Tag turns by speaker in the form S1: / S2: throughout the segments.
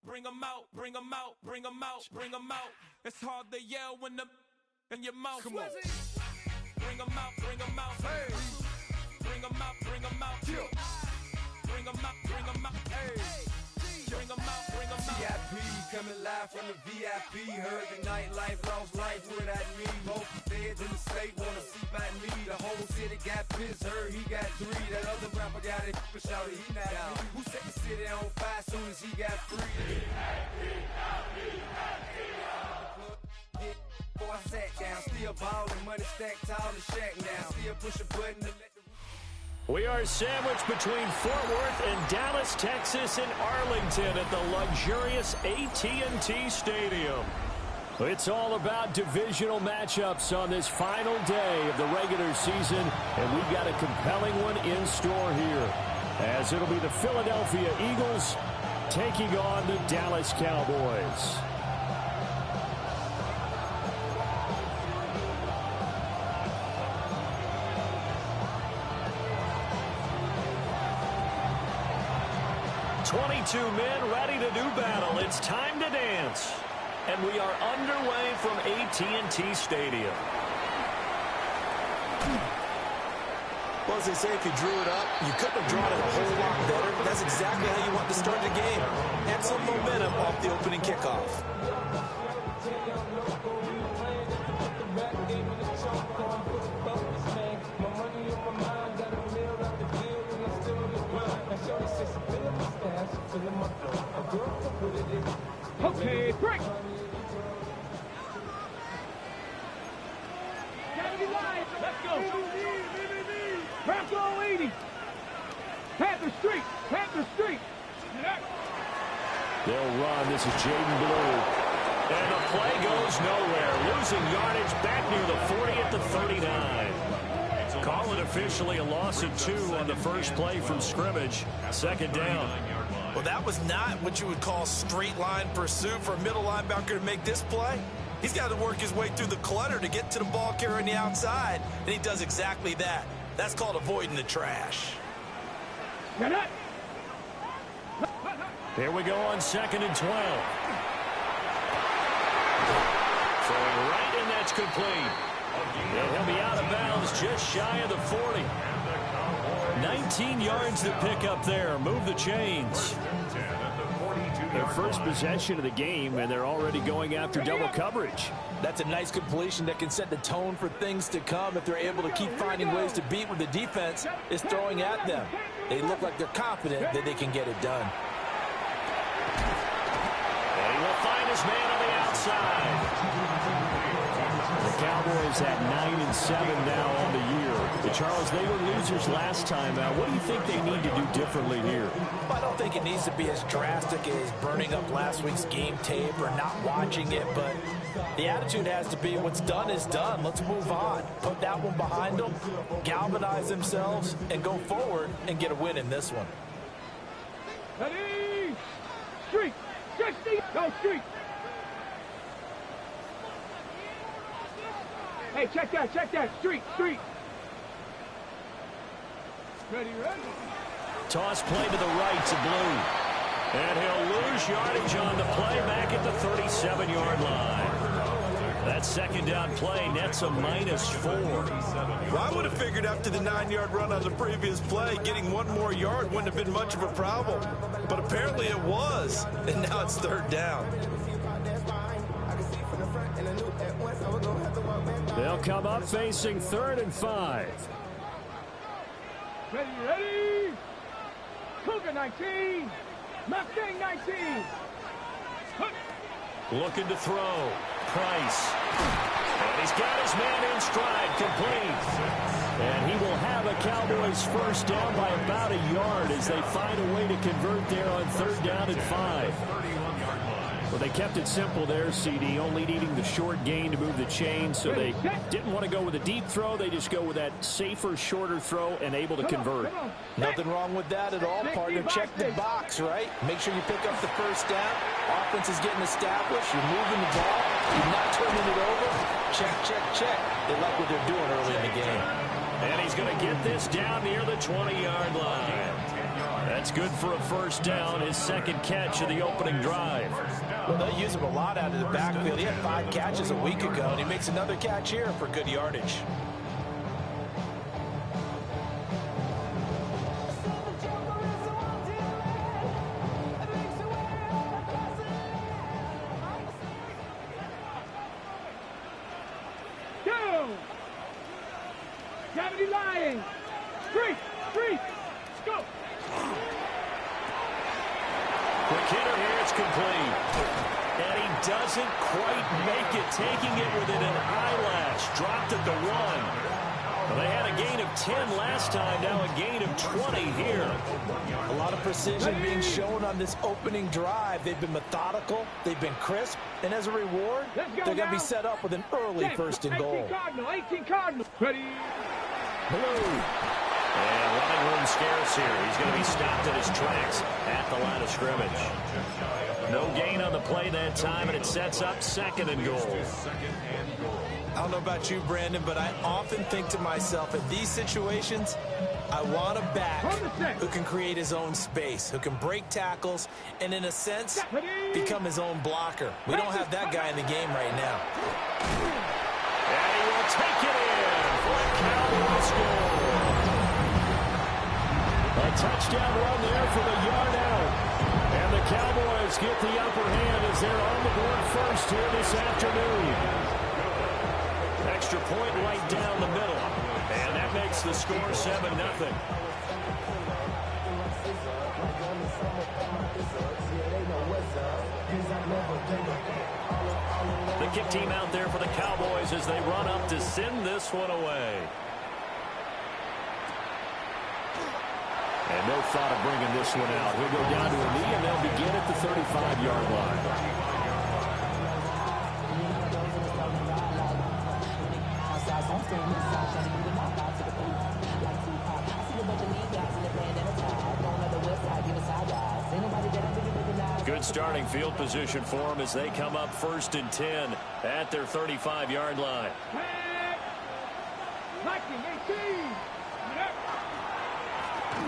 S1: bring them out, bring them out, bring them out, bring them out. It's hard to yell when the in your mouth. Come on. Bring them out, bring them out. Hey. Bring them out, bring them out. Yeah. Bring them out, bring them out. Hey. Bring them out, bring them out.
S2: VIP coming live from the VIP. Heard the nightlife, lost life without me. Most feds in the state wanna see by me. The whole city got pissed, heard he got 3. That other rapper got it, but shouted he not out. Who set the city on fire soon as he got free? Boy, I sat down, still ballin', money stacked tall and shack now. Still push a button to let the...
S3: We are sandwiched between Fort Worth and Dallas, Texas, and Arlington at the luxurious AT&T Stadium. It's all about divisional matchups on this final day of the regular season, and we've got a compelling one in store here, as it'll be the Philadelphia Eagles taking on the Dallas Cowboys. Two men ready to do battle. It's time to dance. And we are underway from AT&T Stadium.
S4: Well, as they say, if you drew it up, you couldn't have drawn it a whole lot better. That's exactly how you want to start the game. Have some momentum off the opening kickoff.
S5: Okay, break. Gotta be live. Let's go. Bronco 80. Panther Street. Panther Street.
S3: They'll run. This is Jaden Blue. And the play goes nowhere. Losing yardage back near the 40 at the 39. Call it officially a loss of 2 on the first play from scrimmage. Second down.
S4: Well, that was not what you would call straight line pursuit for a middle linebacker to make this play. He's got to work his way through the clutter to get to the ball carrier on the outside, and he does exactly that. That's called avoiding the trash.
S3: Here we go on 2nd and 12. Throwing right, and that's complete. And he'll be out of bounds just shy of the 40. 19 yards to pick up there. Move the chains. Their first possession of the game, and they're already going after double coverage.
S4: That's a nice completion that can set the tone for things to come if they're able to keep finding ways to beat what the defense is throwing at them. They look like they're confident that they can get it done.
S3: And he will find his man on the outside. The Cowboys at 9-7 now on the year. Charles, they were losers last time out. What do you think they need to do differently here?
S4: I don't think it needs to be as drastic as burning up last week's game tape or not watching it, but the attitude has to be what's done is done. Let's move on. Put that one behind them, galvanize themselves, and go forward and get a win in this one.
S5: Ready? Street. 60. Go street. Hey, check that, street. Ready.
S3: Toss play to the right to Blue. And he'll lose yardage on the play back at the 37-yard line. That second down play nets a -4.
S4: Well, I would have figured after the 9-yard run on the previous play, getting 1 more yard wouldn't have been much of a problem. But apparently it was, and now it's 3rd down.
S3: They'll come up facing 3rd and 5.
S5: Ready? Cougar 19. Mustang 19.
S3: Looking to throw. Price. And he's got his man in stride, complete. And he will have a Cowboys first down by about a yard as they find a way to convert there on 3rd down and 5. Well, they kept it simple there, CD, only needing the short gain to move the chains, so they didn't want to go with a deep throw. They just go with that safer, shorter throw and able to convert.
S4: Nothing wrong with that at all, partner. Check the box, right? Make sure you pick up the first down. Offense is getting established. You're moving the ball. You're not turning it over. Check. They like what they're doing early in the game.
S3: And he's going to get this down near the 20-yard line. That's good for a first down, his second catch of the opening drive.
S4: Well, they use him a lot out of the backfield. He had 5 catches a week ago, and he makes another catch here for good yardage.
S5: Go! 70 Lions! Street! Go!
S3: Quick hitter here, it's complete. And he doesn't quite make it, taking it within an eyelash. Dropped at the 1. Well, they had a gain of 10 last time, now a gain of 20 here.
S4: A lot of precision being shown on this opening drive. They've been methodical, they've been crisp, and as a reward, they're going to be set up with an early first and goal.
S5: 18 Cardinal. Ready?
S3: Blue. And running room scarce here. He's going to be stopped in his tracks at the line of scrimmage. No gain on the play that time, and it sets up second and goal.
S4: I don't know about you, Brandon, but I often think to myself, in these situations, I want a back who can create his own space, who can break tackles, and in a sense, become his own blocker. We don't have that guy in the game right now.
S3: And he will take it in for a Cowboys goal. A touchdown run there from a yard out. And the Cowboys get the upper hand as they're on the board first here this afternoon. Extra point right down the middle. And that makes the score 7-0. The kick team out there for the Cowboys as they run up to send this one away. And no thought of bringing this one out. He'll go down to a knee, and they'll begin at the 35-yard line. Good starting field position for them as they come up 1st and 10 at their 35-yard line.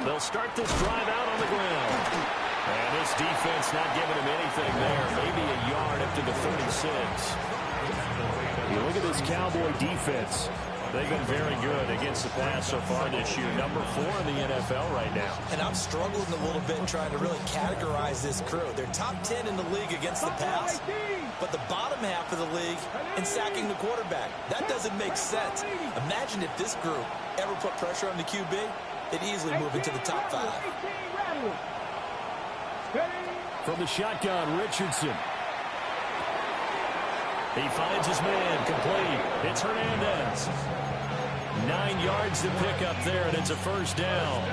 S3: They'll start this drive out on the ground. And this defense not giving him anything there. Maybe a yard up to the 36. You look at this Cowboy defense. They've been very good against the pass so far this year. Number 4 in the NFL right now.
S4: And I'm struggling a little bit trying to really categorize this crew. They're top 10 in the league against the pass, but the bottom half of the league in sacking the quarterback. That doesn't make sense. Imagine if this group ever put pressure on the QB, they'd easily move into the top 5.
S3: From the shotgun, Richardson. He finds his man, complete. It's Hernandez. 9 yards to pick up there, and it's a first down.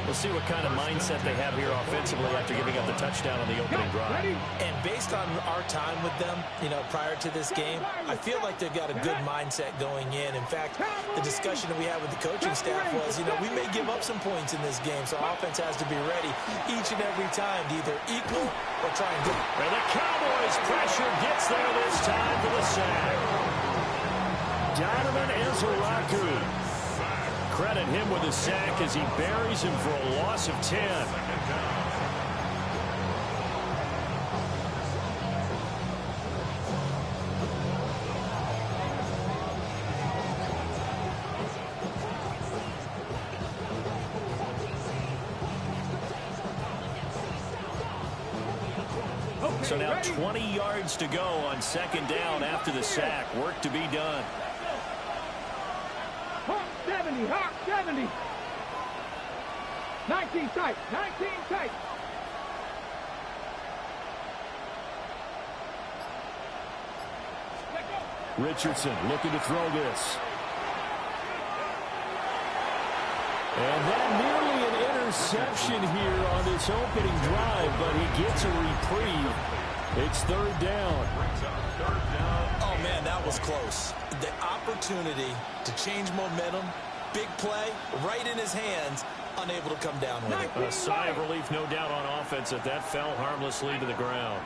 S3: We'll see what kind of mindset they have here offensively after giving up the touchdown on the opening drive.
S4: And based on our time with them, prior to this game, I feel like they've got a good mindset going in. In fact, the discussion that we had with the coaching staff was, we may give up some points in this game, so offense has to be ready each and every time to either equal or try and do it.
S3: And the Cowboys pressure gets there this time for the sack. Donovan Ezeraku. Credit him with a sack as he buries him for a loss of 10. So now 20 yards to go on 2nd down after the sack. Work to be done.
S5: Hawk 70, Hawk 70. 19 tight, 19 tight.
S3: Richardson looking to throw this. And that nearly an interception here on this opening drive, but he gets a reprieve. It's 3rd down.
S4: Oh, man, that was close. The opportunity to change momentum, big play, right in his hands, unable to come down with it.
S3: A sigh of relief, no doubt, on offense that fell harmlessly to the ground.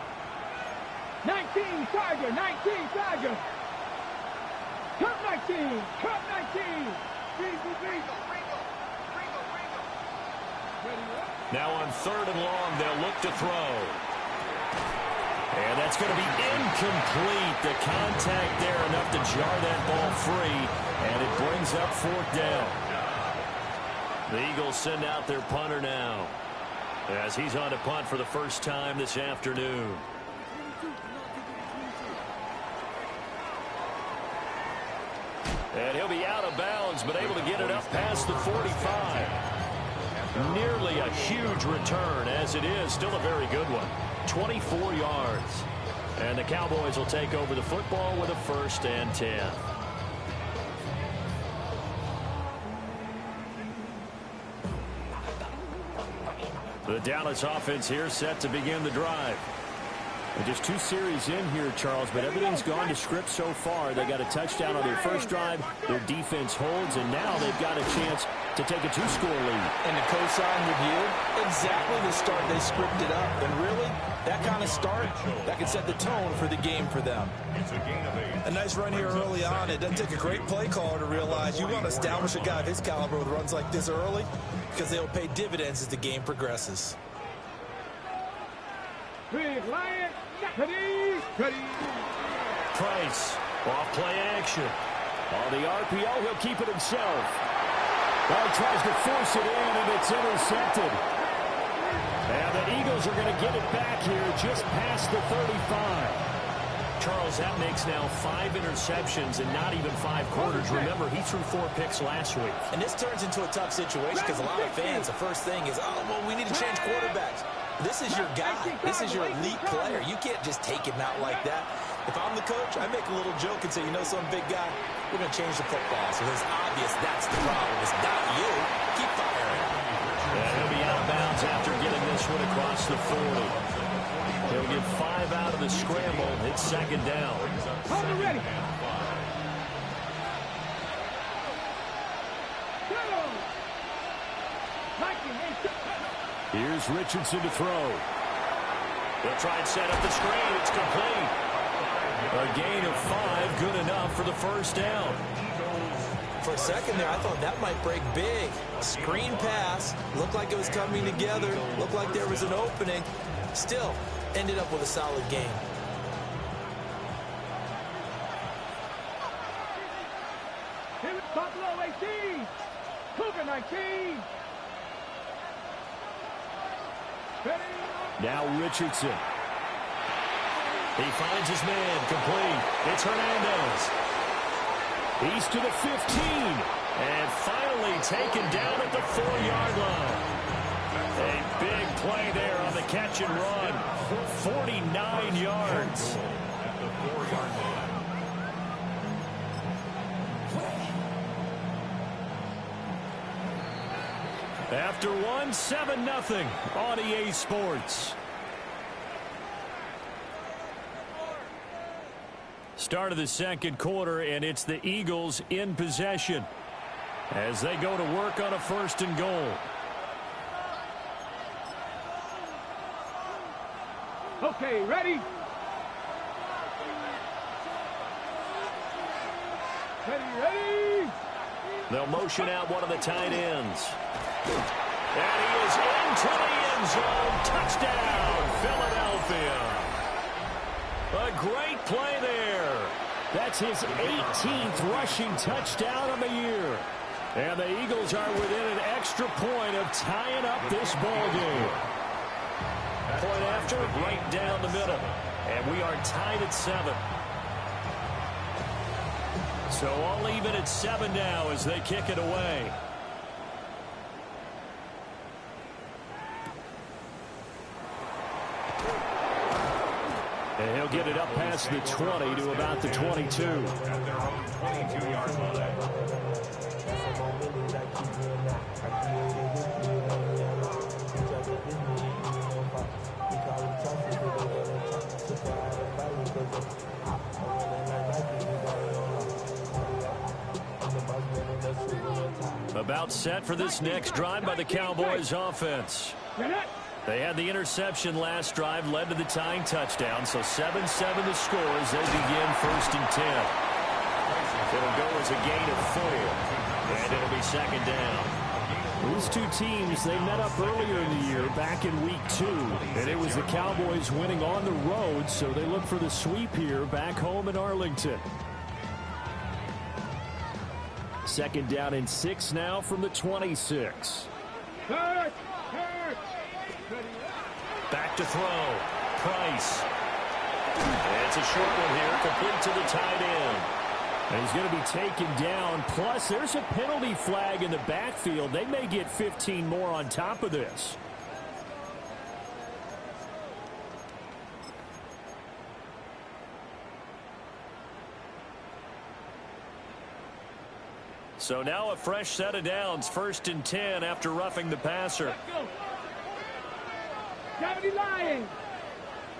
S5: 19, Tiger, 19, Tiger. Cup 19, Cup 19.
S3: Now on 3rd and long, they'll look to throw. And that's going to be incomplete. The contact there enough to jar that ball free, and it brings up 4th down. The Eagles send out their punter now, as he's on to punt for the first time this afternoon. And he'll be out of bounds, but able to get it up past the 45. Nearly a huge return, as it is still a very good one. 24 yards. And the Cowboys will take over the football with a 1st and 10. The Dallas offense here set to begin the drive. And just 2 series in here, Charles, but everything's gone to script so far. They got a touchdown on their first drive. Their defense holds, and now they've got a chance to take a 2-score lead.
S4: And the cosign review, exactly the start they scripted up. And really, that kind of start, that can set the tone for the game for them.
S6: A nice run here early on. It doesn't take a great play caller to realize you want to establish a guy of his caliber with runs like this early, because they'll pay dividends as the game progresses.
S5: Big Lion,
S3: Price, off play action. On the RPO, he'll keep it himself. Well, he tries to force it in, and it's intercepted. And the Eagles are going to get it back here just past the 35. Charles, that makes now 5 interceptions in not even 5 quarters. Remember, he threw 4 picks last week.
S4: And this turns into a tough situation because a lot of fans, the first thing is, oh, well, we need to change quarterbacks. This is your guy. This is your elite player. You can't just take him out like that. If I'm the coach, I make a little joke and say, you know, some big guy, we're going to change the football. So it's obvious that's the problem. It's not you. Keep firing.
S3: And he'll be out of bounds after getting this one across the 40. He'll get 5 out of the scramble. It's 2nd down.
S5: Hold ready.
S3: Here's Richardson to throw. They'll try and set up the screen. It's complete. A gain of 5, good enough for the 1st down.
S4: For a second there, I thought that might break big. Screen pass. Looked like it was coming together. Looked like there was an opening. Still, ended up with a solid game.
S5: Here it's Buffalo 18. Cougar 19.
S3: Now Richardson. He finds his man, complete. It's Hernandez. He's to the 15. And finally taken down at the 4-yard line. A big play there on the catch and run. 49 yards. At the 4-yard line. After 1, 7-0 on EA Sports. Start of the 2nd quarter, and it's the Eagles in possession as they go to work on a 1st and goal.
S5: Okay, ready? Ready.
S3: They'll motion out one of the tight ends. And he is into the end zone. Touchdown, Philadelphia. A great play there. That's his 18th rushing touchdown of the year. And the Eagles are within an extra point of tying up this ball game. Point after, right down the middle. And we are tied at 7. So all even at 7 now as they kick it away. And he'll get it up past the 20 to about the 22.
S1: At their own 22-yard line.
S3: About set for this next drive by the Cowboys offense. They had the interception last drive, led to the tying touchdown, so 7-7 the score as they begin 1st and 10. It'll go as a gain of 4, and it'll be 2nd down. These two teams, they met up earlier in the year, back in week 2. And it was the Cowboys winning on the road, so they look for the sweep here back home in Arlington. 2nd down and 6 now from the 26. Back to throw. Price. It's a short one here, complete to the tight end. And he's going to be taken down. Plus, there's a penalty flag in the backfield. They may get 15 more on top of this. So now a fresh set of downs. 1st and 10 after roughing the passer.
S5: Cavity lying.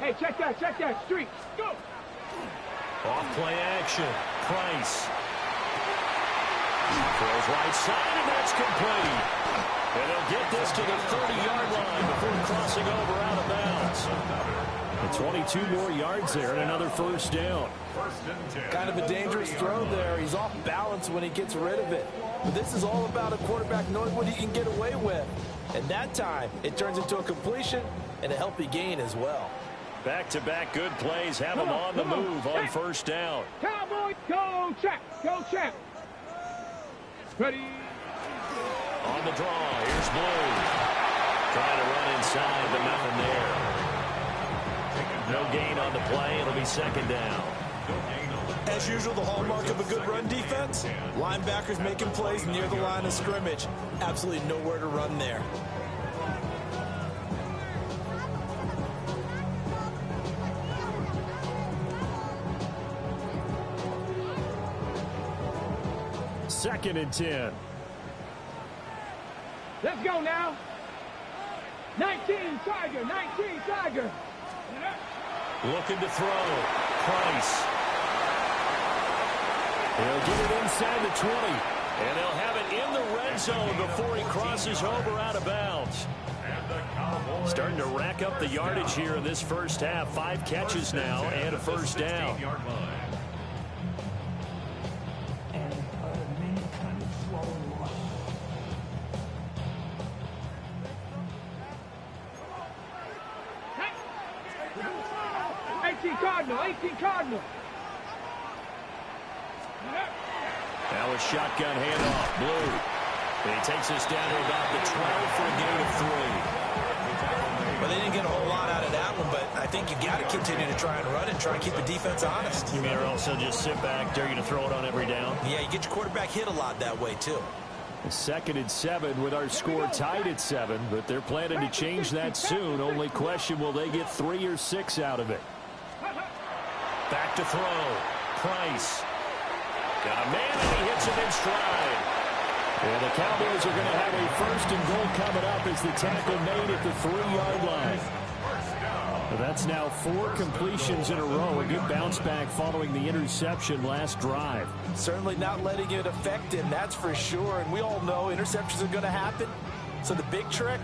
S5: Hey, check that. Street. Go.
S3: Off play action. Price. Throws right side, and that's complete. And they'll get this to the 30-yard line before crossing over out of bounds. And 22 more yards there and another 1st down.
S4: Kind of a dangerous throw there. He's off balance when he gets rid of it. But this is all about a quarterback knowing what he can get away with. And that time, it turns into a completion and a healthy gain as well.
S3: Back-to-back good plays have him on the move on 1st down.
S5: Cowboys, go check. Ready.
S3: On the draw, here's Blue. Trying to run inside, but nothing there. No gain on the play. It'll be 2nd down.
S6: As usual, the hallmark of a good run defense, linebackers making plays near the line of scrimmage. Absolutely nowhere to run there.
S3: Second and 10.
S5: Let's go now. 19 Tiger.
S3: Looking to throw. Price. He'll get it inside the 20. And they'll have it in the red zone before he crosses over out of bounds. Starting to rack up the yardage here in this first half. 5 catches now and a 1st down.
S5: Cardinal.
S3: Now a shotgun handoff. Blue. And he takes us down to about the 12 for a gain of 3.
S6: Well, they didn't get a whole lot out of that one, but I think you got to continue to try and run and try and keep the defense honest.
S3: You mean or also just sit back, dare you to throw it on every down?
S6: Yeah, you get your quarterback hit a lot that way, too.
S3: 2nd and 7 with our score tied at 7, but they're planning to change that soon. Only question, will they get 3 or 6 out of it? Back to throw. Price. Got a man, and he hits him in stride. And the Cowboys are going to have a 1st and goal coming up as the tackle made at the 3-yard line. Well, that's now 4 completions in a row. A good bounce back following the interception last drive.
S4: Certainly not letting it affect him, that's for sure. And we all know interceptions are going to happen. So the big trick,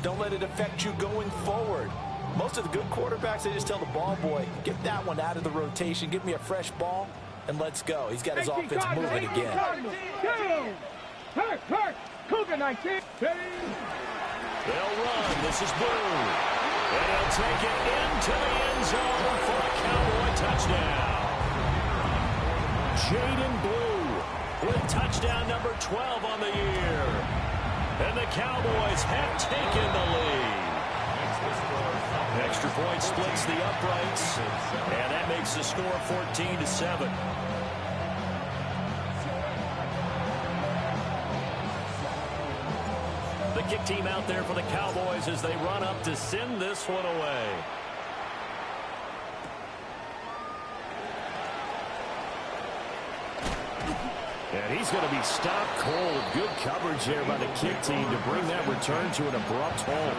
S4: don't let it affect you going forward. Most of the good quarterbacks, they just tell the ball boy, get that one out of the rotation, give me a fresh ball, and let's go. He's got his offense moving again.
S5: Hurt. Cougar 19.
S3: They'll run. This is Blue. And he'll take it into the end zone for a Cowboy touchdown. Jaden Blue with touchdown number 12 on the year. And the Cowboys have taken the lead. Extra point splits the uprights, and that makes the score 14-7. The kick team out there for the Cowboys as they run up to send this one away. And he's going to be stopped cold. Good coverage there by the kick team to bring that return to an abrupt halt.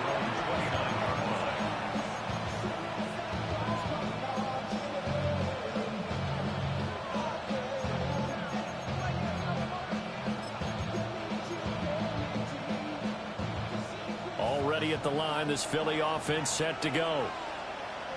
S3: Already at the line, this Philly offense set to go.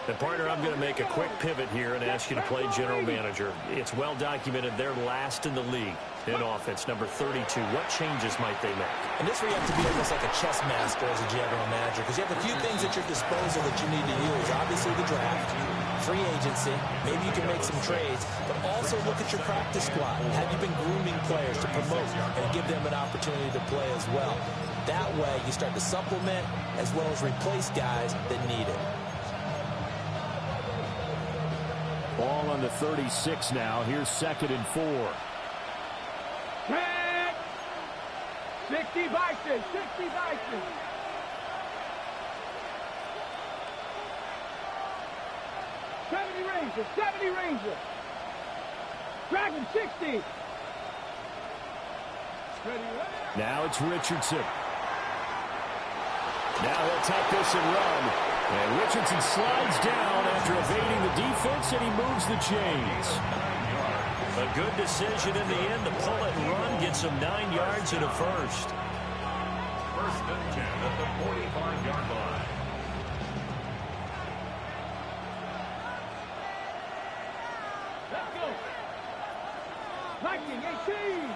S3: And partner, I'm going to make a quick pivot here and ask you to play general manager. It's well documented they're last in the league. in offense, number 32. What changes might they make?
S4: And this where you have to be almost like a chess master as a general manager, because you have a few things at your disposal that you need to use. Obviously the draft, free agency, maybe you can make some trades, but also look at your practice squad. Have you been grooming players to promote and give them an opportunity to play as well? That way you start to supplement as well as replace guys that need it.
S3: Ball on the 36 now. Here's 2nd and 4.
S5: 60 Vikings, 60 Vikings. Rangers, 70 Rangers. Dragon 60.
S3: Now it's Richardson. Now he'll take this and run. And Richardson slides down after evading the defense, and he moves the chains. A good decision in the end to pull it and run, get some 9 yards and a first.
S1: 1st and 10 at the 45-yard line.
S5: Let's go. Viking 18.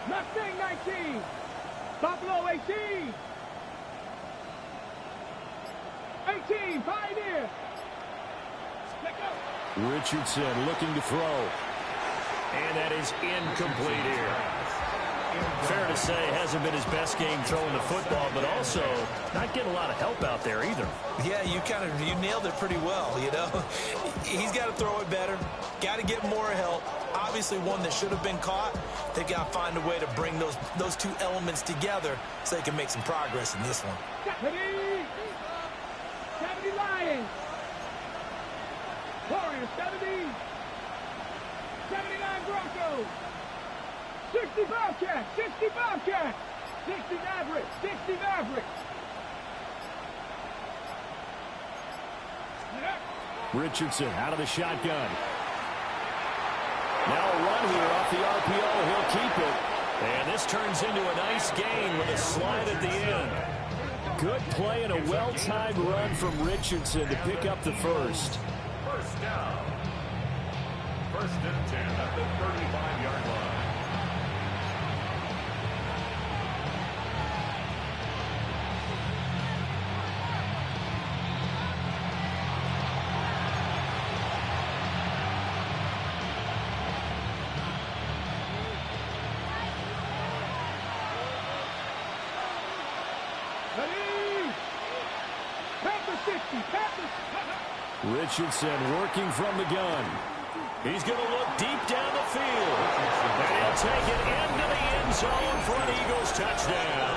S5: Mustang 19. Buffalo 18. 18, Pioneer. Let go.
S3: Richardson looking to throw. And that is incomplete here. Fair to say, hasn't been his best game throwing the football, but also not getting a lot of help out there either.
S4: Yeah, you nailed it pretty well, you know. He's got to throw it better, got to get more help. Obviously one that should have been caught. They got to find a way to bring those two elements together so they can make some progress in this one.
S5: 70 Lions. Warriors 70. 79 Broncos. 60 Bobcats. 60 Bobcats. 60 Mavericks. 60 Mavericks.
S3: Richardson out of the shotgun. Now a run here off the RPO. He'll keep it. And this turns into a nice gain with a slide at the end. Good play and a well-timed run from Richardson to pick up the first.
S1: First down. 1st and 10 at the 35-yard line.
S3: Richardson working from the gun. He's going to look deep down the field. And he'll take it into the end zone for an Eagles touchdown.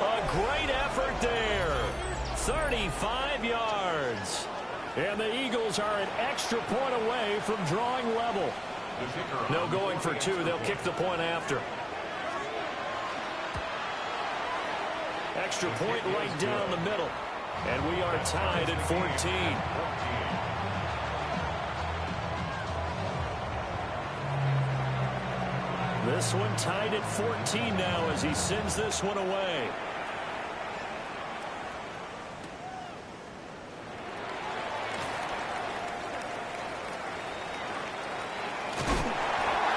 S3: A great effort there. 35 yards. And the Eagles are an extra point away from drawing level. No going for 2. They'll kick the point after. Extra point right down the middle. And we are tied at 14. This one tied at 14 now as he sends this one away.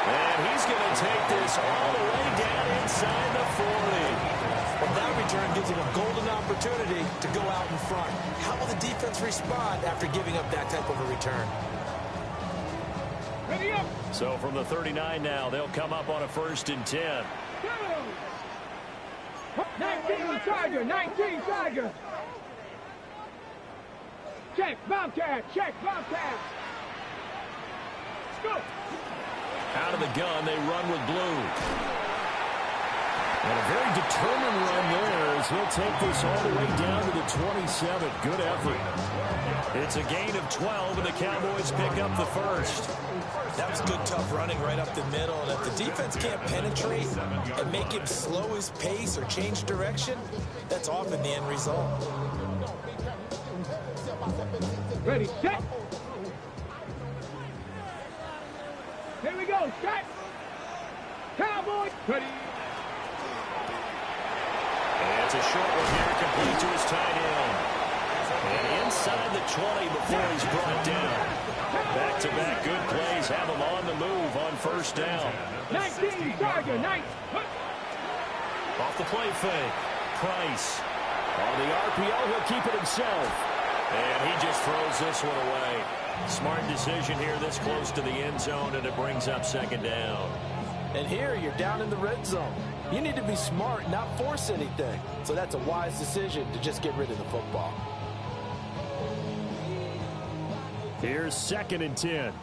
S3: And he's going to take this all the way down inside the 40.
S4: Well, that return gives him a golden opportunity to go out in front. How will the defense respond after giving up that type of a return?
S5: Ready up.
S3: So from the 39 now, they'll come up on a 1st and 10.
S5: 19 Tiger, 19 Tiger. Check, Bobcat, check, Bobcat. Let's go.
S3: Out of the gun, they run with blue. And a very determined run there as he'll take this all the way down to the 27. Good effort. It's a gain of 12, and the Cowboys pick up the first.
S4: That was good, tough running right up the middle. And if the defense can't penetrate and make him slow his pace or change direction, that's often the end result.
S5: Ready, set. Here we go, set. Cowboys, ready.
S3: And It's a short one here, complete to his tight end. And inside the 20 before he's brought down. Back-to-back good plays have him on the move on first down.
S5: 19, Tiger, 9.
S3: Off the play fake. Price. On the RPO, he'll keep it himself. And he just throws this one away. Smart decision here this close to the end zone, and it brings up second down.
S4: And here you're down in the red zone. You need to be smart, not force anything. So that's a wise decision to just get rid of the football.
S3: Here's 2nd and 10.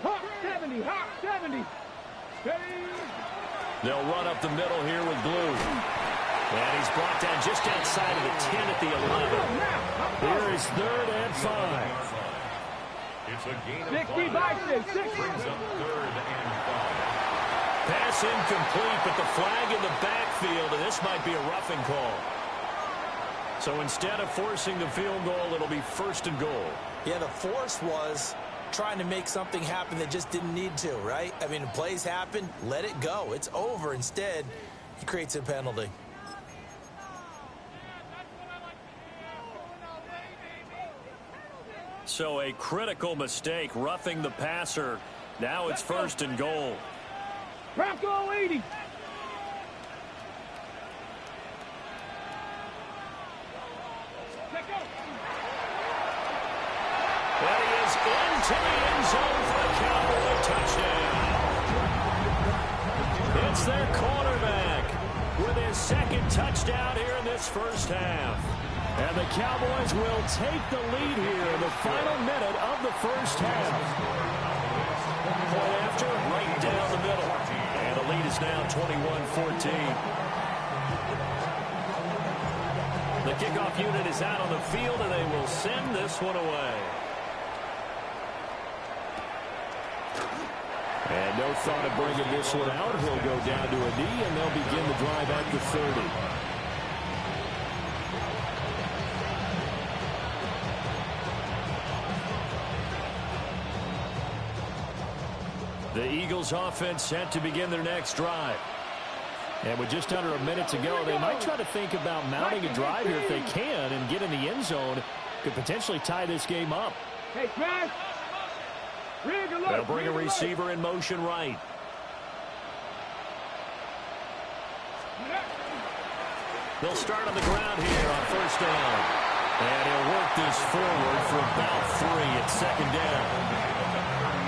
S5: Hawk 70, Hawk 70.
S3: They'll run up the middle here with Blue. And he's brought down just outside of the 10 at the 11. Here is 3rd and 5.
S5: It's a gain of 60 by 6.
S3: Pass incomplete, but the flag in the backfield, and this might be a roughing call. So instead of forcing the field goal, it'll be 1st and goal.
S4: Yeah, the force was trying to make something happen that just didn't need to, right? I mean, plays happen, let it go. It's over. Instead, he creates a penalty.
S3: So a critical mistake, roughing the passer. Now it's 1st and goal.
S5: Bronco 80.
S3: And he is into the end zone for a Cowboy touchdown. It's their quarterback with his 2nd touchdown here in this first half. And the Cowboys will take the lead here in the final minute of the first half. Point after, right down the middle. And the lead is now 21-14. The kickoff unit is out on the field, and they will send this one away. And no thought of bringing this one out. He'll go down to a knee, and they'll begin the drive at the 30. The Eagles offense set to begin their next drive. And with just under a minute to go, they might try to think about mounting a drive here if they can and get in the end zone. Could potentially tie this game up.
S5: Hey, Smash.
S3: They'll bring a receiver in motion right. They'll start on the ground here on first down. And he'll work this forward for about 3 at 2nd down.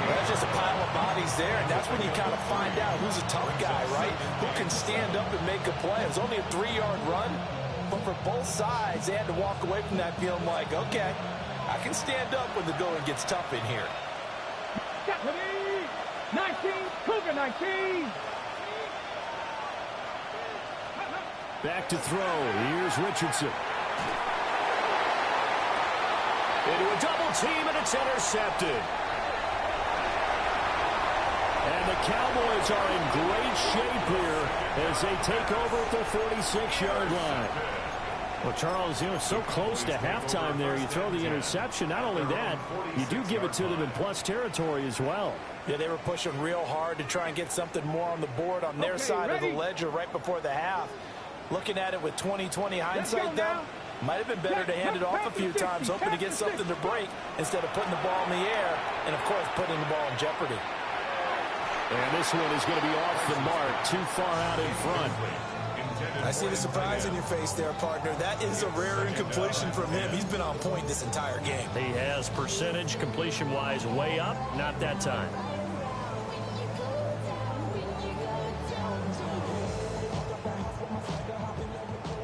S4: That's just a pile of bodies there, and that's when you kind of find out who's a tough guy, right? Who can stand up and make a play. It was only a 3-yard run, but for both sides, they had to walk away from that feeling like, okay, I can stand up when the going gets tough in here.
S5: 19, Cougar 19.
S3: Back to throw. Here's Richardson. Into a double team, and it's intercepted. And the Cowboys are in great shape here as they take over at the 46-yard line. Well, Charles, you know, so close to halftime there. You throw the interception. Not only that, you do give it to them in plus territory as well.
S4: Yeah, they were pushing real hard to try and get something more on the board on their side of the ledger right before the half. Looking at it with 20/20 hindsight, though, might have been better to hand it off a few times, hoping to get something to break instead of putting the ball in the air and, of course, putting the ball in jeopardy.
S3: And this one is going to be off the mark, too far out in front.
S6: I see the surprise in your face there, partner. That is a rare incompletion from him. He's been on point this entire game.
S3: He has percentage completion-wise way up, not that time.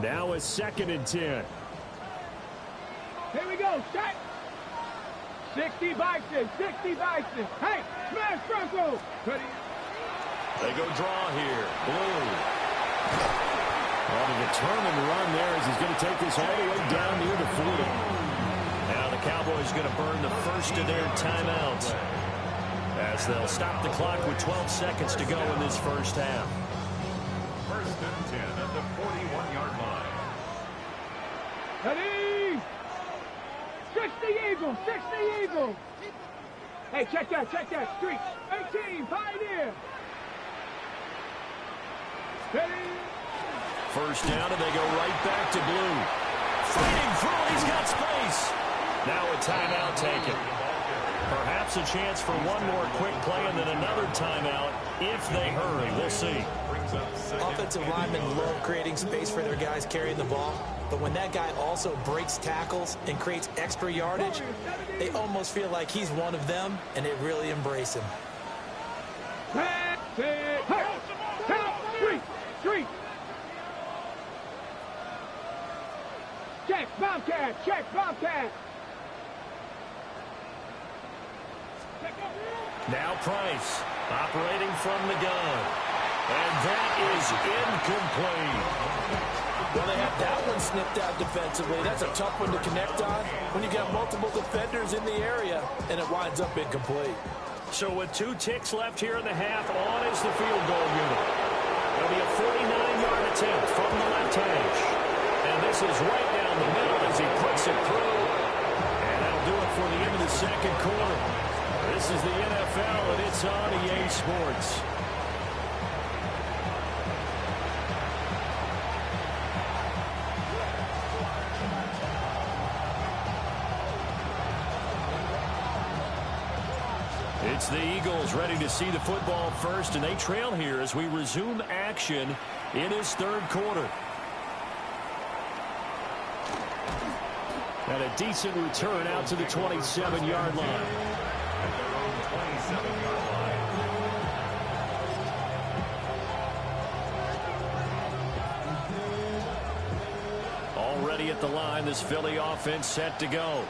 S3: Now it's 2nd and 10.
S5: Here we go. Set. 60 Bison. 60 Bison. Hey, smash Bronco. Ready.
S3: They go draw here. Blue. Well, the determined run there as he's going to take this all the way down near the 40. Now the Cowboys going to burn the first of their timeouts as they'll stop the clock with 12 seconds to go in this first half.
S1: 1st and 10 at the 41-yard line.
S5: Ready. 60 Eagles. 60 Eagles. Hey, check that. Check that. Street. 18. Pioneer.
S3: First down, and they go right back to blue. Fighting through, he's got space. Now a timeout taken. Perhaps a chance for one more quick play and then another timeout if they hurry. We'll see.
S4: Offensive linemen love creating space for their guys carrying the ball, but when that guy also breaks tackles and creates extra yardage, they almost feel like he's one of them, and they really embrace him.
S5: Check, Bobcat, check, Bobcat.
S3: Now Price, operating from the gun. And that is incomplete.
S4: Well, they have that one snipped out defensively. That's a tough one to connect on when you got multiple defenders in the area, and it winds up incomplete.
S3: So with 2 ticks left here in the half, on is the field goal unit. It'll be a 49-yard attempt from the left hash. And this is right down the middle as he puts it through. And that'll do it for the end of the second quarter. This is the NFL, and it's on EA Sports. It's the Eagles ready to see the football first, and they trail here as we resume action in his third quarter. And a decent return out to the 27-yard line. Already at the line, this Philly offense set to go.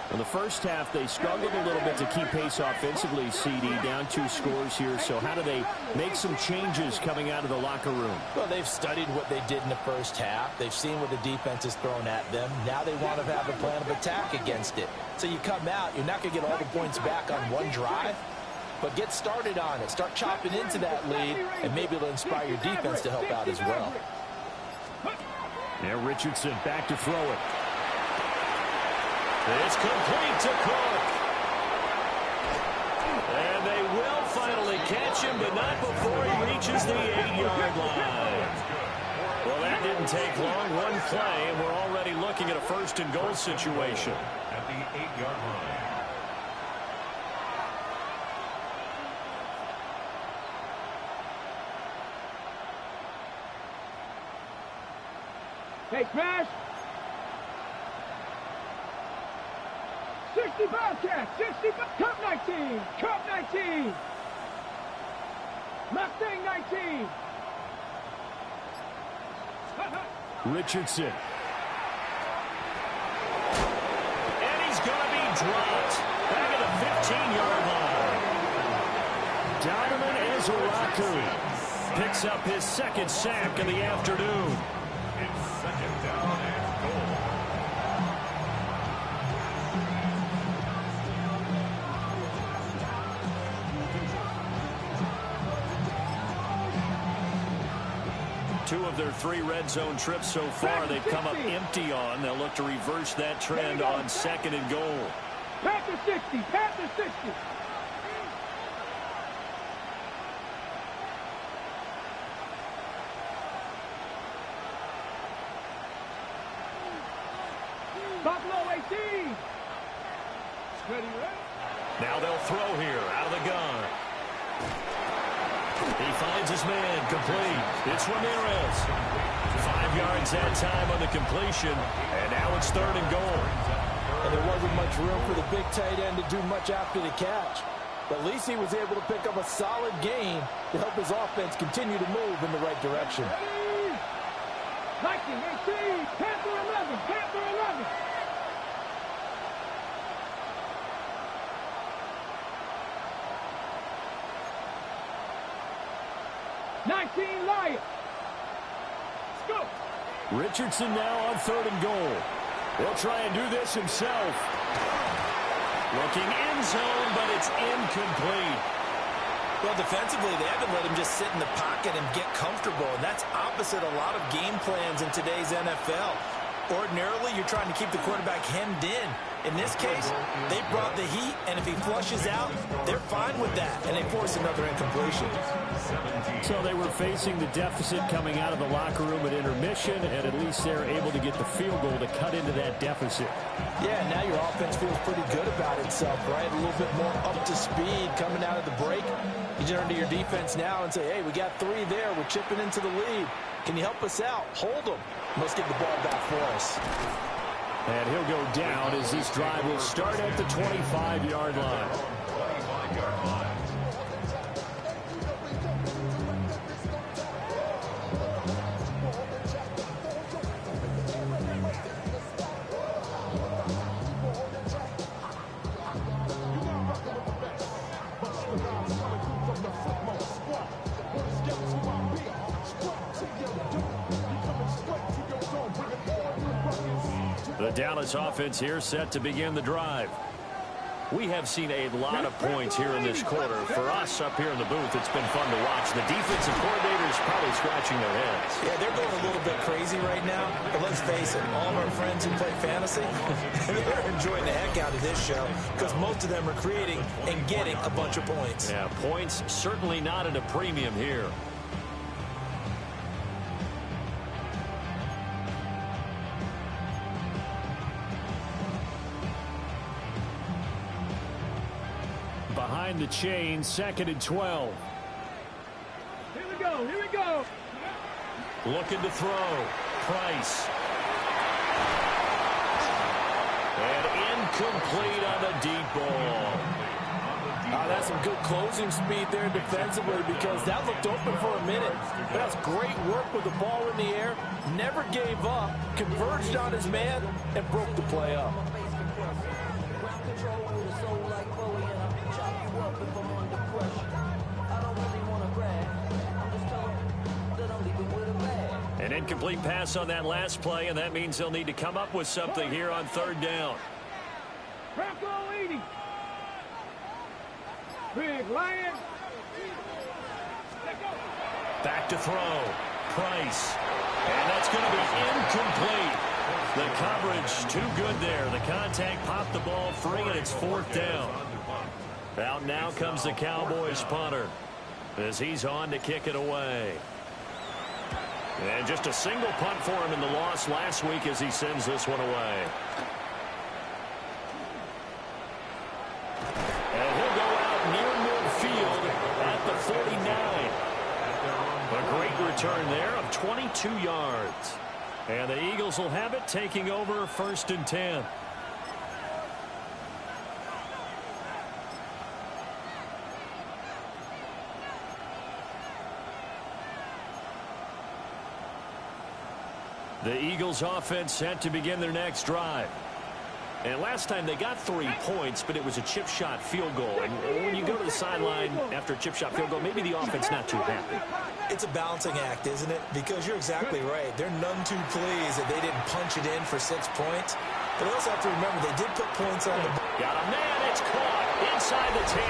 S3: In the first half, they struggled a little bit to keep pace offensively, CD, down 2 scores here. So how do they make some changes coming out of the locker room?
S4: Well, they've studied what they did in the first half. They've seen what the defense has thrown at them. Now they want to have a plan of attack against it. So you come out, you're not going to get all the points back on one drive, but get started on it. Start chopping into that lead, and maybe it'll inspire your defense to help out as well.
S3: Now Richardson back to throw it. It's complete to Cook. And they will finally catch him, but not before he reaches the 8-yard line. Well, that didn't take long. One play, and we're already looking at a first-and-goal situation.
S1: At the 8-yard line.
S5: Hey, Crash. 60 Bobcat, 60 Cup 19, Cup 19, Mustang 19.
S3: Richardson. And he's going to be dropped back at the 15-yard line. Donovan Ezeraku picks up his second sack of the afternoon.
S1: It's second down and goal.
S3: Two of their 3 red zone trips so far they've come up empty on. They'll look to reverse that trend on second and goal.
S5: Panther 60, Panther 60. Buffalo 18. Ready, ready.
S3: Now they'll throw here out of the gun. He finds his man, complete. It's Ramirez. 5 yards that time on the completion, and now it's third and goal.
S4: And there wasn't much room for the big tight end to do much after the catch. But at least he was able to pick up a solid gain to help his offense continue to move in the right direction.
S5: Viking 18, Panther 11, Panther 11. Lions. Let's go.
S3: Richardson now on third and goal. He'll try and do this himself. Looking end zone, but it's incomplete.
S4: Well, defensively, they haven't let him just sit in the pocket and get comfortable, and that's opposite a lot of game plans in today's NFL. Ordinarily, you're trying to keep the quarterback hemmed in In this case, they brought the heat, and if he flushes out, they're fine with that, and they force another incompletion.
S3: So they were facing the deficit coming out of the locker room at intermission, and at least they're able to get the field goal to cut into that deficit.
S4: Yeah, now your offense feels pretty good about itself, right? A little bit more up to speed coming out of the break. You turn to your defense now and say, hey, we got 3 there. We're chipping into the lead. Can you help us out? Hold them. Let's get the ball back for us.
S3: And he'll go down as this drive will start at the 25-yard line. The Dallas offense here set to begin the drive. We have seen a lot of points here in this quarter. For us up here in the booth, it's been fun to watch. The defensive coordinators probably scratching their heads.
S4: Yeah, they're going a little bit crazy right now. But let's face it, all of our friends who play fantasy, they're enjoying the heck out of this show because most of them are creating and getting a bunch of points.
S3: Yeah, points certainly not at a premium here. Behind the chain, 2nd and 12.
S5: Here we go, here we go.
S3: Looking to throw. Price. And incomplete on the deep ball.
S4: That's some good closing speed there defensively because that looked open for a minute. But that's great work with the ball in the air. Never gave up. Converged on his man and broke the play up.
S3: An incomplete pass on that last play, and that means they'll need to come up with something here on 3rd down.
S5: Bronco leading. Big Lion.
S3: Back to throw. Price. And that's going to be incomplete. The coverage too good there. The contact popped the ball free, and it's 4th down. Out now comes the Cowboys punter as he's on to kick it away. And just a single punt for him in the loss last week as he sends this one away. And he'll go out near midfield at the 49. A great return there of 22 yards. And the Eagles will have it, taking over 1st and 10. The Eagles offense set to begin their next drive. And last time they got 3 points, but it was a chip shot field goal. And when you go to the sideline after a chip shot field goal, maybe the offense not too happy.
S6: It's a balancing act, isn't it? Because you're exactly right. They're none too pleased that they didn't punch it in for 6 points. But they also have to remember they did put points on the board.
S3: Got a man, it's caught inside the 10.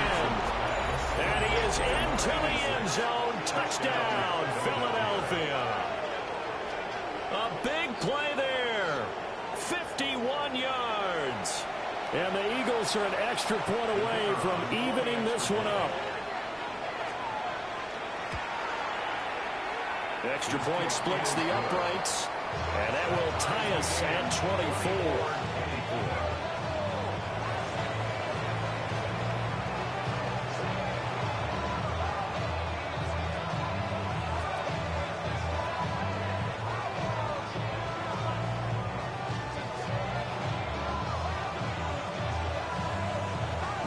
S3: And he is into the end zone. Touchdown, Philadelphia. A big play there. 51 yards. And the Eagles are an extra point away from evening this one up. Extra point splits the uprights. And that will tie us at 24.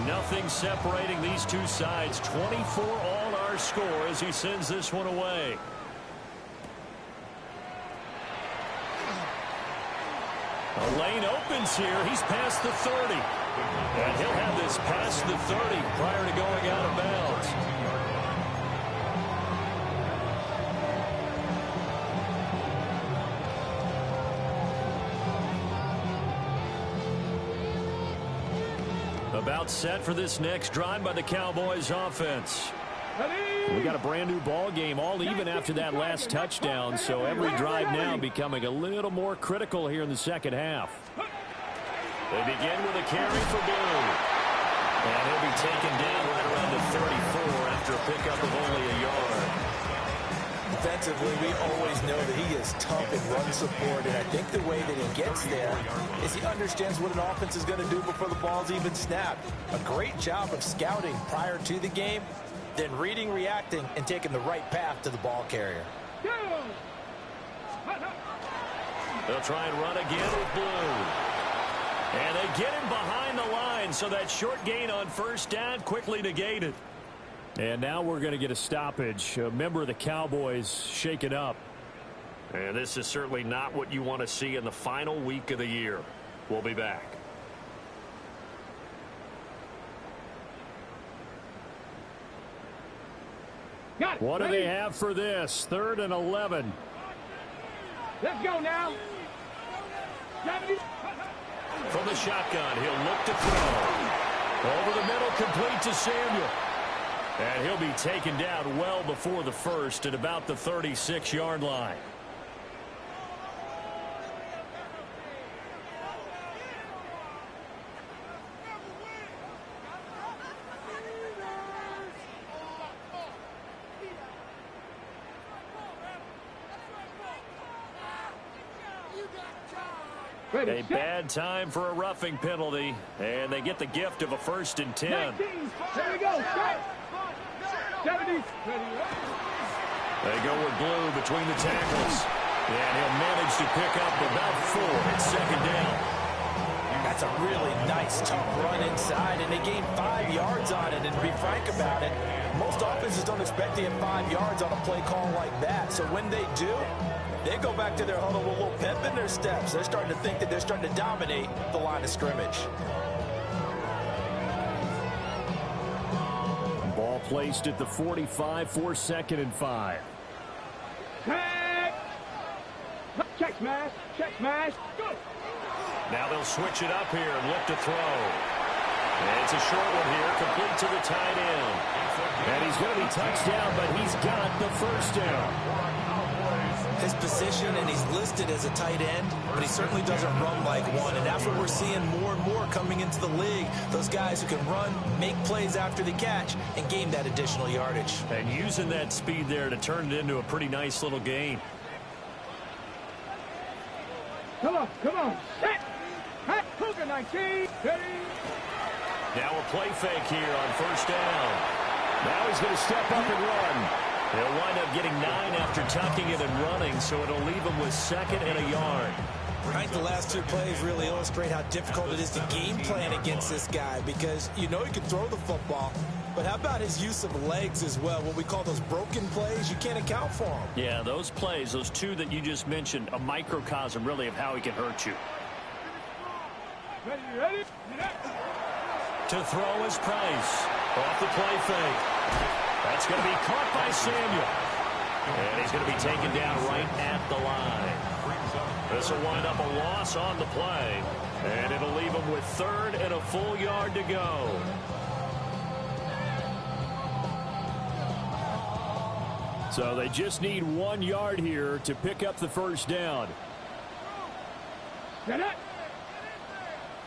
S3: Nothing separating these two sides. 24 all our score as he sends this one away. A lane opens here. He's past the 30. And he'll have this past the 30 prior to going out of bounds. About set for this next drive by the Cowboys offense. We got a brand new ball game, all even after that last touchdown, so every drive now becoming a little more critical here in the second half. They begin with a carry for Blue. And he'll be taken down right around the 34 after a pickup of only a yard.
S4: Defensively, we always know that he is tough in run support, and I think the way that he gets there is he understands what an offense is going to do before the ball's even snapped. A great job of scouting prior to the game, then reading, reacting, and taking the right path to the ball carrier.
S3: They'll try and run again with Blue. And they get him behind the line, so that short gain on first down quickly negated.
S7: And now we're going to get a stoppage. A member of the Cowboys shaken up.
S3: And this is certainly not what you want to see in the final week of the year. We'll be back.
S7: What do they have for this? 3rd and 11.
S5: Let's go now.
S3: From the shotgun, he'll look to throw. Over the middle, complete to Samuel. And he'll be taken down well before the first at about the 36-yard line.
S7: A bad time for a roughing penalty, and they get the gift of a 1st and 10.
S5: 19. There we go. 70.
S3: They go with Blue between the tackles. And he'll manage to pick up about 4 at 2nd down.
S4: That's a really nice, tough run inside, and they gain 5 yards on it. And to be frank about it, most offenses don't expect to get 5 yards on a play call like that. So when they do, they go back to their huddle with a little pep in their steps. They're starting to think that they're starting to dominate the line of scrimmage.
S7: Ball placed at the 45 for 2nd and 5.
S5: Check smash. Check smash. Go.
S3: Now they'll switch it up here and look to throw. And it's a short one here, complete to the tight end.
S7: And he's going to be touched down, but he's got the 1st down.
S6: His position, and he's listed as a tight end, but he certainly doesn't run like one, and that's what we're seeing more and more coming into the league. Those guys who can run, make plays after the catch, and gain that additional yardage.
S3: And using that speed there to turn it into a pretty nice little gain.
S5: Come on. Set. Hot Cougar 19. Ready.
S3: Now a play fake here on 1st down. Now he's going to step up and run. He'll wind up getting 9 after tucking it and running, so it'll leave him with 2nd and a yard.
S6: I think the last 2 plays really illustrate how difficult it is to game plan against this guy, because you know he can throw the football, but how about his use of legs as well? What we call those broken plays, you can't account for them.
S3: Yeah, those plays, those 2 that you just mentioned, a microcosm really of how he can hurt you.
S5: Ready.
S3: To throw is Price. Off the play fake. That's going to be caught by Samuel. And he's going to be taken down right at the line. This will wind up a loss on the play. And it'll leave him with 3rd and a full yard to go.
S7: So they just need 1 yard here to pick up the 1st down.
S5: Set up.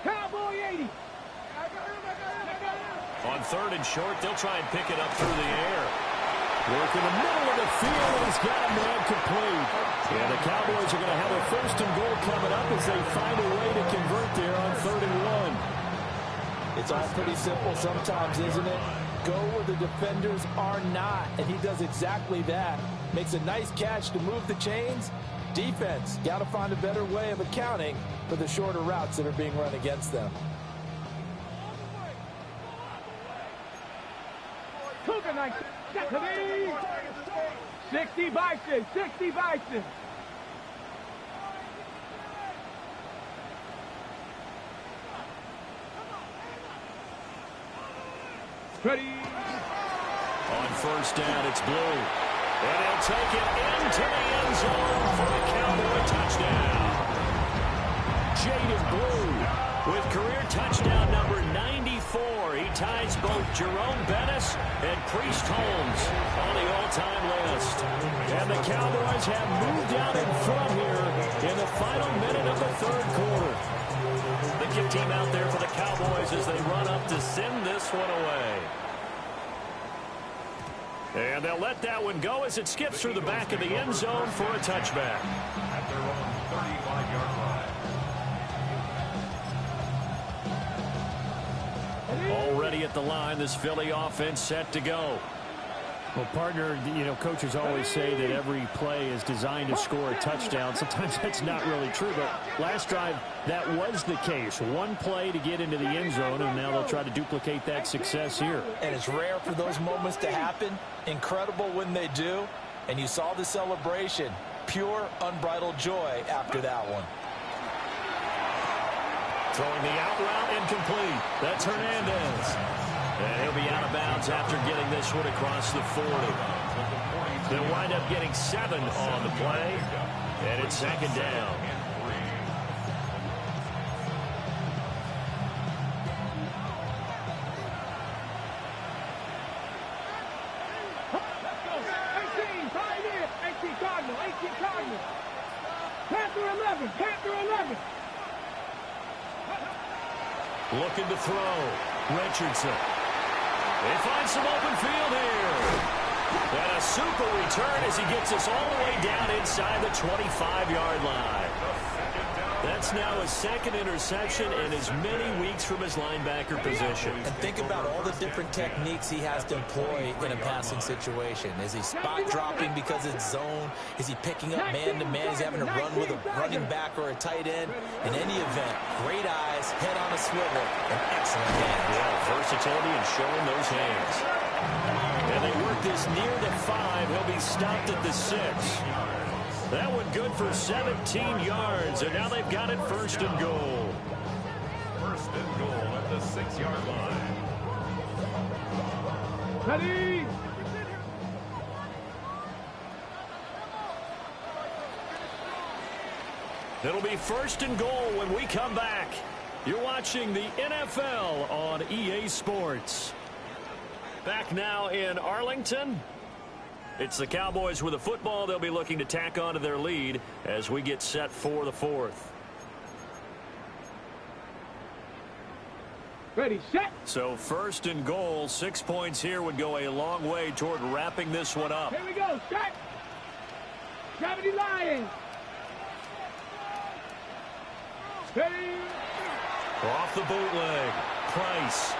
S5: Cowboy 80.
S3: On 3rd and short, they'll try and pick it up through the air.
S7: Work in the middle of the field, and he's got a man complete. Yeah, the Cowboys are going to have a 1st and goal coming up as they find a way to convert there on 3rd and 1.
S4: It's all pretty simple sometimes, isn't it? Go where the defenders are not, and he does exactly that. Makes a nice catch to move the chains. Defense, got to find a better way of accounting for the shorter routes that are being run against them.
S5: Cougar 19. 60 Bison. 60 Bison. Ready.
S3: On 1st down, it's Blue. And he'll take it into the end zone for the Cowboy touchdown. Jaden Blue with career touchdown number 93 4. He ties both Jerome Bettis and Priest Holmes on the all-time list. And the Cowboys have moved out in front here in the final minute of the third quarter. The kick team out there for the Cowboys as they run up to send this one away. And they'll let that one go as it skips through the back of the end zone for a touchback.
S8: At their own 35-yard line.
S3: Already at the line, this Philly offense set to go.
S7: Well, partner, you know, coaches always say that every play is designed to score a touchdown. Sometimes that's not really true, but last drive, that was the case. One play to get into the end zone, and now they'll try to duplicate that success here.
S4: And it's rare for those moments to happen. Incredible when they do. And you saw the celebration. Pure, unbridled joy after that one.
S3: Throwing the out route incomplete. That's Hernandez. And he'll be out of bounds after getting this one across the 40. They'll wind up getting 7 on the play. And it's second down.
S5: Panther 11.
S3: Looking to throw. Richardson. They find some open field here. And a super return as he gets us all the way down inside the 25-yard line. That's now his second interception in as many weeks from his linebacker position.
S4: And think about all the different techniques he has to employ in a passing situation. Is he spot dropping because it's zone? Is he picking up man-to-man? He's having to run with a running back or a tight end. In any event, great eyes, head on a swivel, and excellent hands.
S3: Yeah, versatility and showing those hands. And they work this near the 5. He'll be stopped at the 6. That one good for 17 yards, and now they've got it first and goal.
S8: First and goal at the 6-yard line.
S5: Ready?
S3: It'll be first and goal when we come back. You're watching the NFL on EA Sports. Back now in Arlington. It's the Cowboys with the football. They'll be looking to tack on to their lead as we get set for the 4th.
S5: Ready, set.
S3: So first and goal, 6 points here would go a long way toward wrapping this one up.
S5: Here we go, set. 70 Lions. Ready.
S3: Off the bootleg, Price.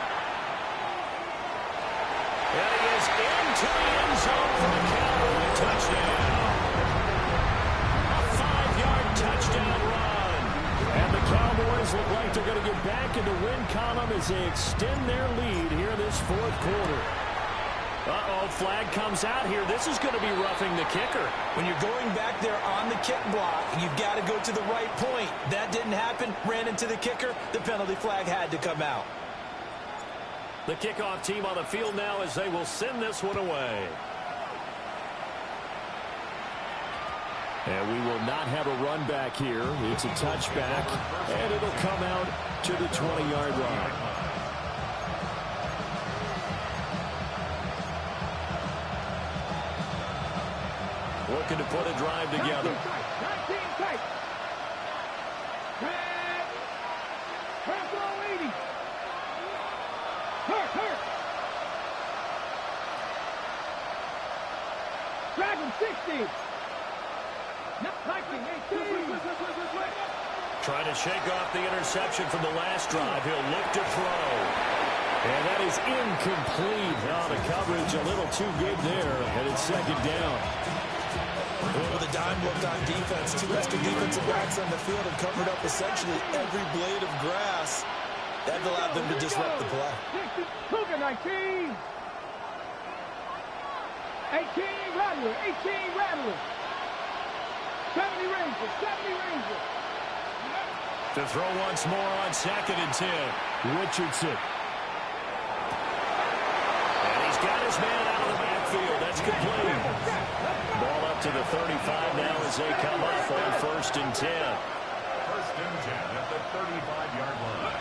S3: And he is into the end zone for a Cowboy touchdown. A 5-yard touchdown run. And the Cowboys look like they're going to get back in the win column as they extend their lead here in this 4th quarter. Uh-oh, flag comes out here. This is going to be roughing the kicker.
S4: When you're going back there on the kick block, you've got to go to the right point. That didn't happen. Ran into the kicker. The penalty flag had to come out.
S3: The kickoff team on the field now as they will send this one away.
S7: And we will not have a run back here. It's a touchback, and it'll come out to the 20-yard line.
S3: Looking to put a drive together.
S5: 19 tight. Red. Purple 80. Hurt. Dragon 60. 19, 18.
S3: Trying to shake off the interception from the last drive. He'll look to throw. And that is incomplete. Oh, the coverage a little too good there, and it's second down.
S4: With a dime looked on defense, 2 extra defensive backs on the field and covered up essentially every blade of grass. That allowed them to disrupt the play.
S5: Cougar 19. 18 Rattler. 18 Rattler. 70 Ranger.
S3: To throw once more on 2nd and 10.
S7: Richardson.
S3: And he's got his man out of the backfield. That's complete. Ball up to the 35 now as they come up on 1st and 10.
S8: 1st and 10 at the 35-yard line.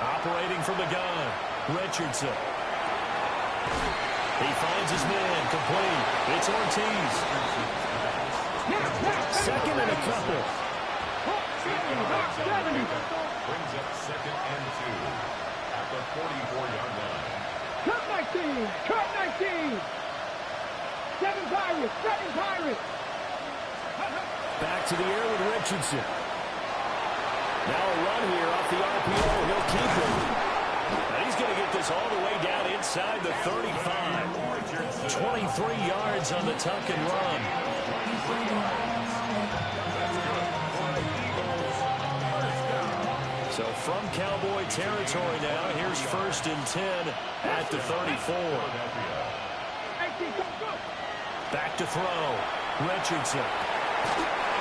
S3: Operating from the gun. Richardson. He finds his man, complete. It's Ortiz. Second and a couple.
S8: Brings up 2nd and 2 at the 44-yard line.
S5: Cut 19! Cut 19! 7 Pirates! 7 Pirates!
S7: Back to the air with Richardson. Now a run here off the RPO. He'll keep it. And he's going to get this all the way down inside the 35. 23 yards on the tuck and run. So from Cowboy territory now, here's 1st and 10 at the 34. Back to throw. Richardson.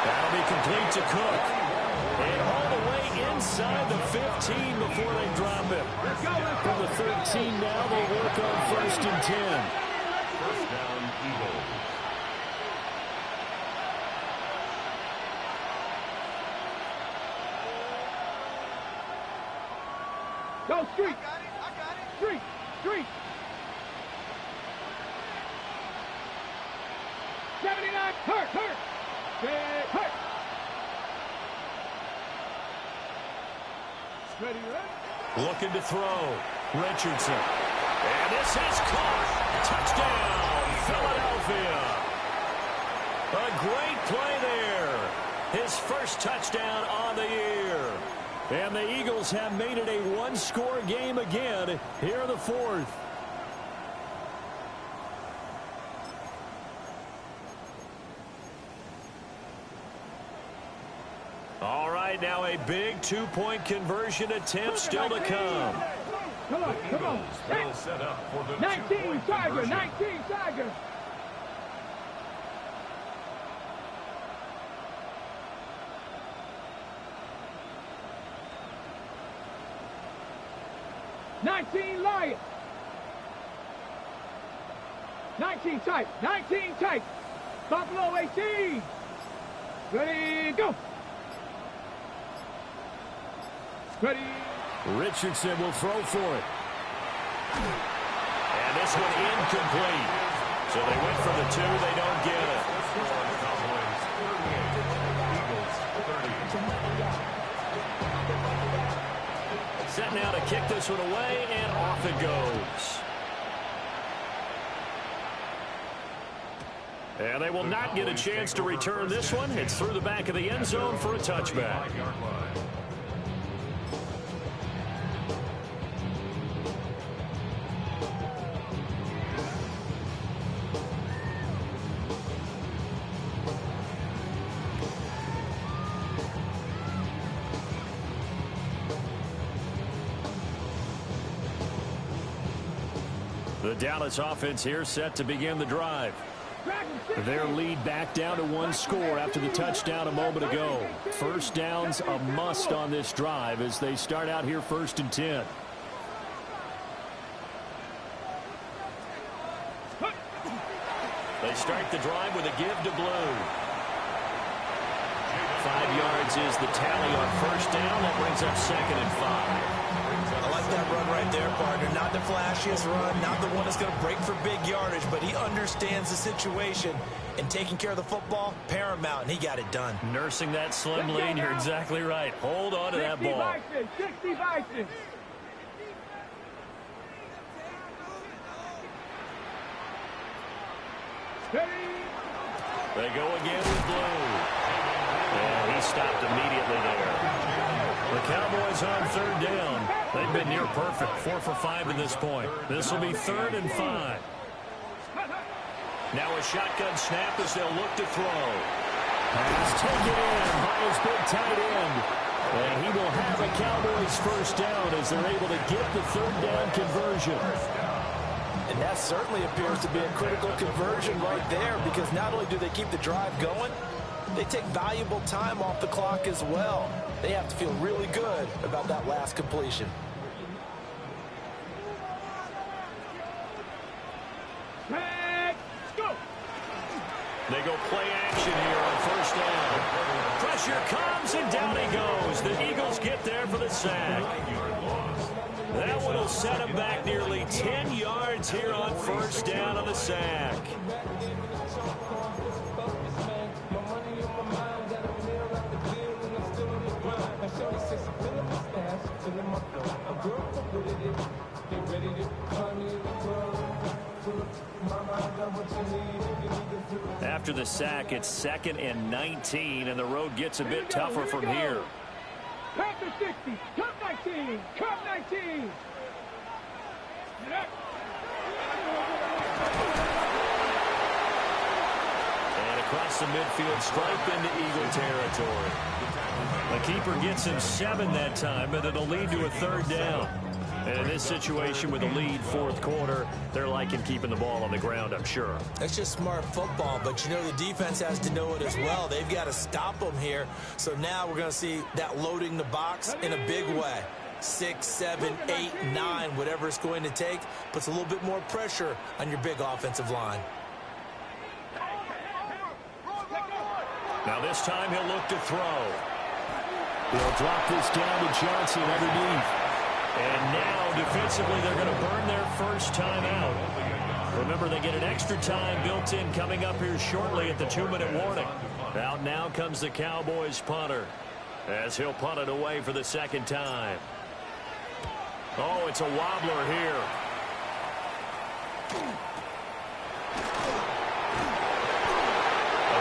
S7: That'll be complete to Cook. And all the way inside the 15 before they drop it. From the 13 now, they work on 1st and 10.
S8: First down, Eagles.
S5: Go street! Street! Street! 79! Hurt! Hurt! Hurt! Ready, ready?
S3: Looking to throw. Richardson. And this is caught. Touchdown, Philadelphia. A great play there. His first touchdown on the year. And the Eagles have made it a one-score game again here in the 4th. All right, now a big two-point conversion attempt still to come.
S5: Come on, come on.
S8: Will set up for the
S5: 19
S8: two-point
S5: Tiger,
S8: conversion.
S5: 19 Tiger. Lion. 19 tight. 19 tight. Buffalo 18. Ready, go. Ready.
S7: Richardson will throw for it.
S3: And this one incomplete. So they went for the 2. They don't get it.
S8: Cowboys 38, Eagles 30.
S3: Set now to kick this one away, and off it goes. And they will not get a chance to return this one. It's through the back of the end zone for a touchback. The Dallas offense here set to begin the drive. Their lead back down to 1 score after the touchdown a moment ago. First down's a must on this drive as they start out here 1st and 10. They start the drive with a give to Blue. 5 yards is the tally on first down. That brings up 2nd and 5.
S6: I like that run right there, partner. Not the flashiest run, not the one that's going to break for big yardage, but he understands the situation, and taking care of the football, paramount, and he got it done.
S3: Nursing that slim lead, you're exactly right. Hold on to that ball.
S5: 60 Bison.
S3: They go again with Blue. And he stopped immediately there. The Cowboys on 3rd down. They've been near perfect. 4 for 5 at this point. This will be 3rd and 5. Now a shotgun snap as they'll look to throw. Pass taken in by his big tight end. And he will have a Cowboys first down as they're able to get the 3rd down conversion.
S6: And that certainly appears to be a critical conversion right there, because not only do they keep the drive going, they take valuable time off the clock as well. They have to feel really good about that last completion.
S3: They go play action here on first down. Pressure comes, and down he goes. The Eagles get there for the sack. That one will set him back nearly 10 yards here on first down on the sack. After the sack, it's 2nd and 19, and the road gets a bit tougher from here.
S5: Cut the 60, cut 19, cut 19.
S3: And across the midfield stripe into Eagle territory. The keeper gets him 7 that time, but it'll lead to a 3rd down. And in this situation with a lead 4th quarter, they're liking keeping the ball on the ground, I'm sure.
S6: That's just smart football, but you know the defense has to know it as well. They've got to stop them here. So now we're going to see that loading the box in a big way. 6, 7, 8, 9, whatever it's going to take, puts a little bit more pressure on your big offensive line.
S3: Now this time he'll look to throw. He'll drop this down to Johnson underneath. And now, defensively, they're going to burn their first time out. Remember, they get an extra time built in coming up here shortly at the 2-minute warning. Out now comes the Cowboys punter as he'll punt it away for the 2nd time. Oh, it's a wobbler here.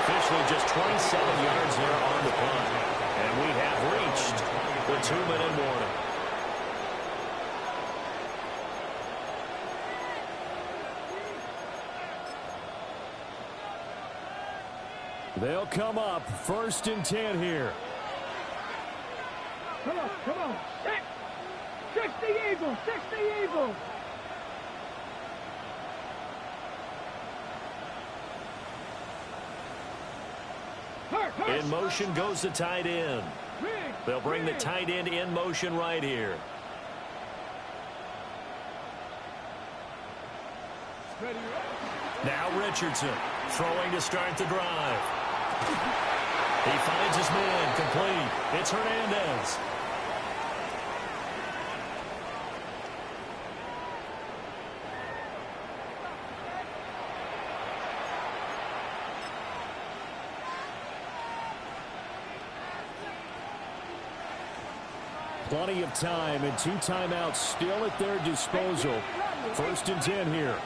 S3: Officially just 27 yards there on the punt. And we have reached the 2-minute warning.
S7: They'll come up 1st and 10 here.
S5: Come on, come on. 60 Eagles, 60 Eagles.
S3: In motion goes the tight end. They'll bring the tight end in motion right here. Now Richardson throwing to start the drive. He finds his man complete. It's Hernandez.
S7: Plenty of time and 2 timeouts still at their disposal. 1st and 10 here.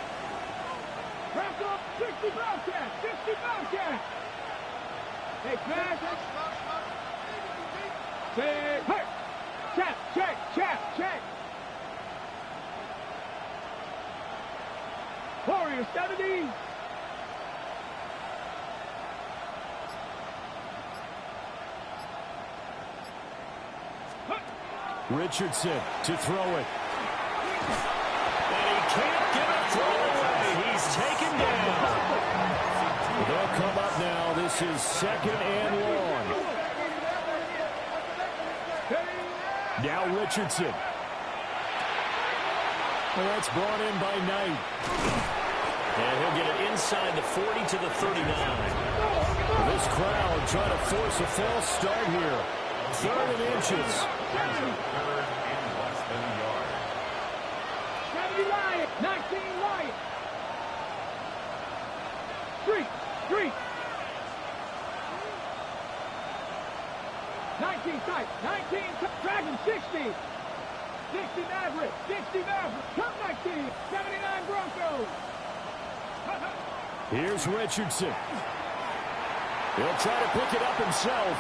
S5: Wrap up, 60 Bobcat, 60 Bobcat. Hey, pass. Hey, check. Warriors, 70.
S7: Richardson to throw it.
S3: And he can't get a throw away. He's taken down.
S7: They'll come up now. This is 2nd and long. Now Richardson. Well, that's brought in by Knight.
S3: And he'll get it inside the 40 to the 39.
S7: This crowd trying to force a false start here. 3rd and inches.
S5: 70 Lions, 19 Lions. 3. 19 tight, 19 Dragon, 60. 60 Maverick, 60 Maverick. Come 19, 79 Broncos.
S7: Here's Richardson. He'll try to pick it up himself.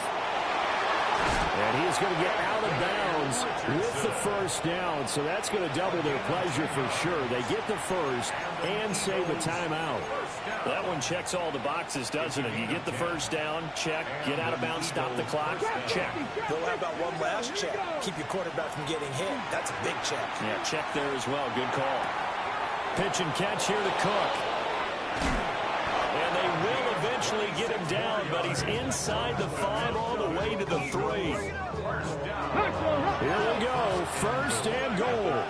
S7: And he's going to get out of bounds with the first down. So that's going to double their pleasure for sure. They get the first and save a timeout.
S3: That one checks all the boxes, doesn't it? You get the first down, check. Get out of bounds, stop the clock, check.
S6: They'll have about one last check. Keep your quarterback from getting hit. That's a big check.
S3: Yeah, check there as well. Good call.
S7: Pitch and catch here to Cook.
S3: And they will eventually get him down, but he's inside the 5 all the way to the 3.
S7: Here we go. 1st and goal.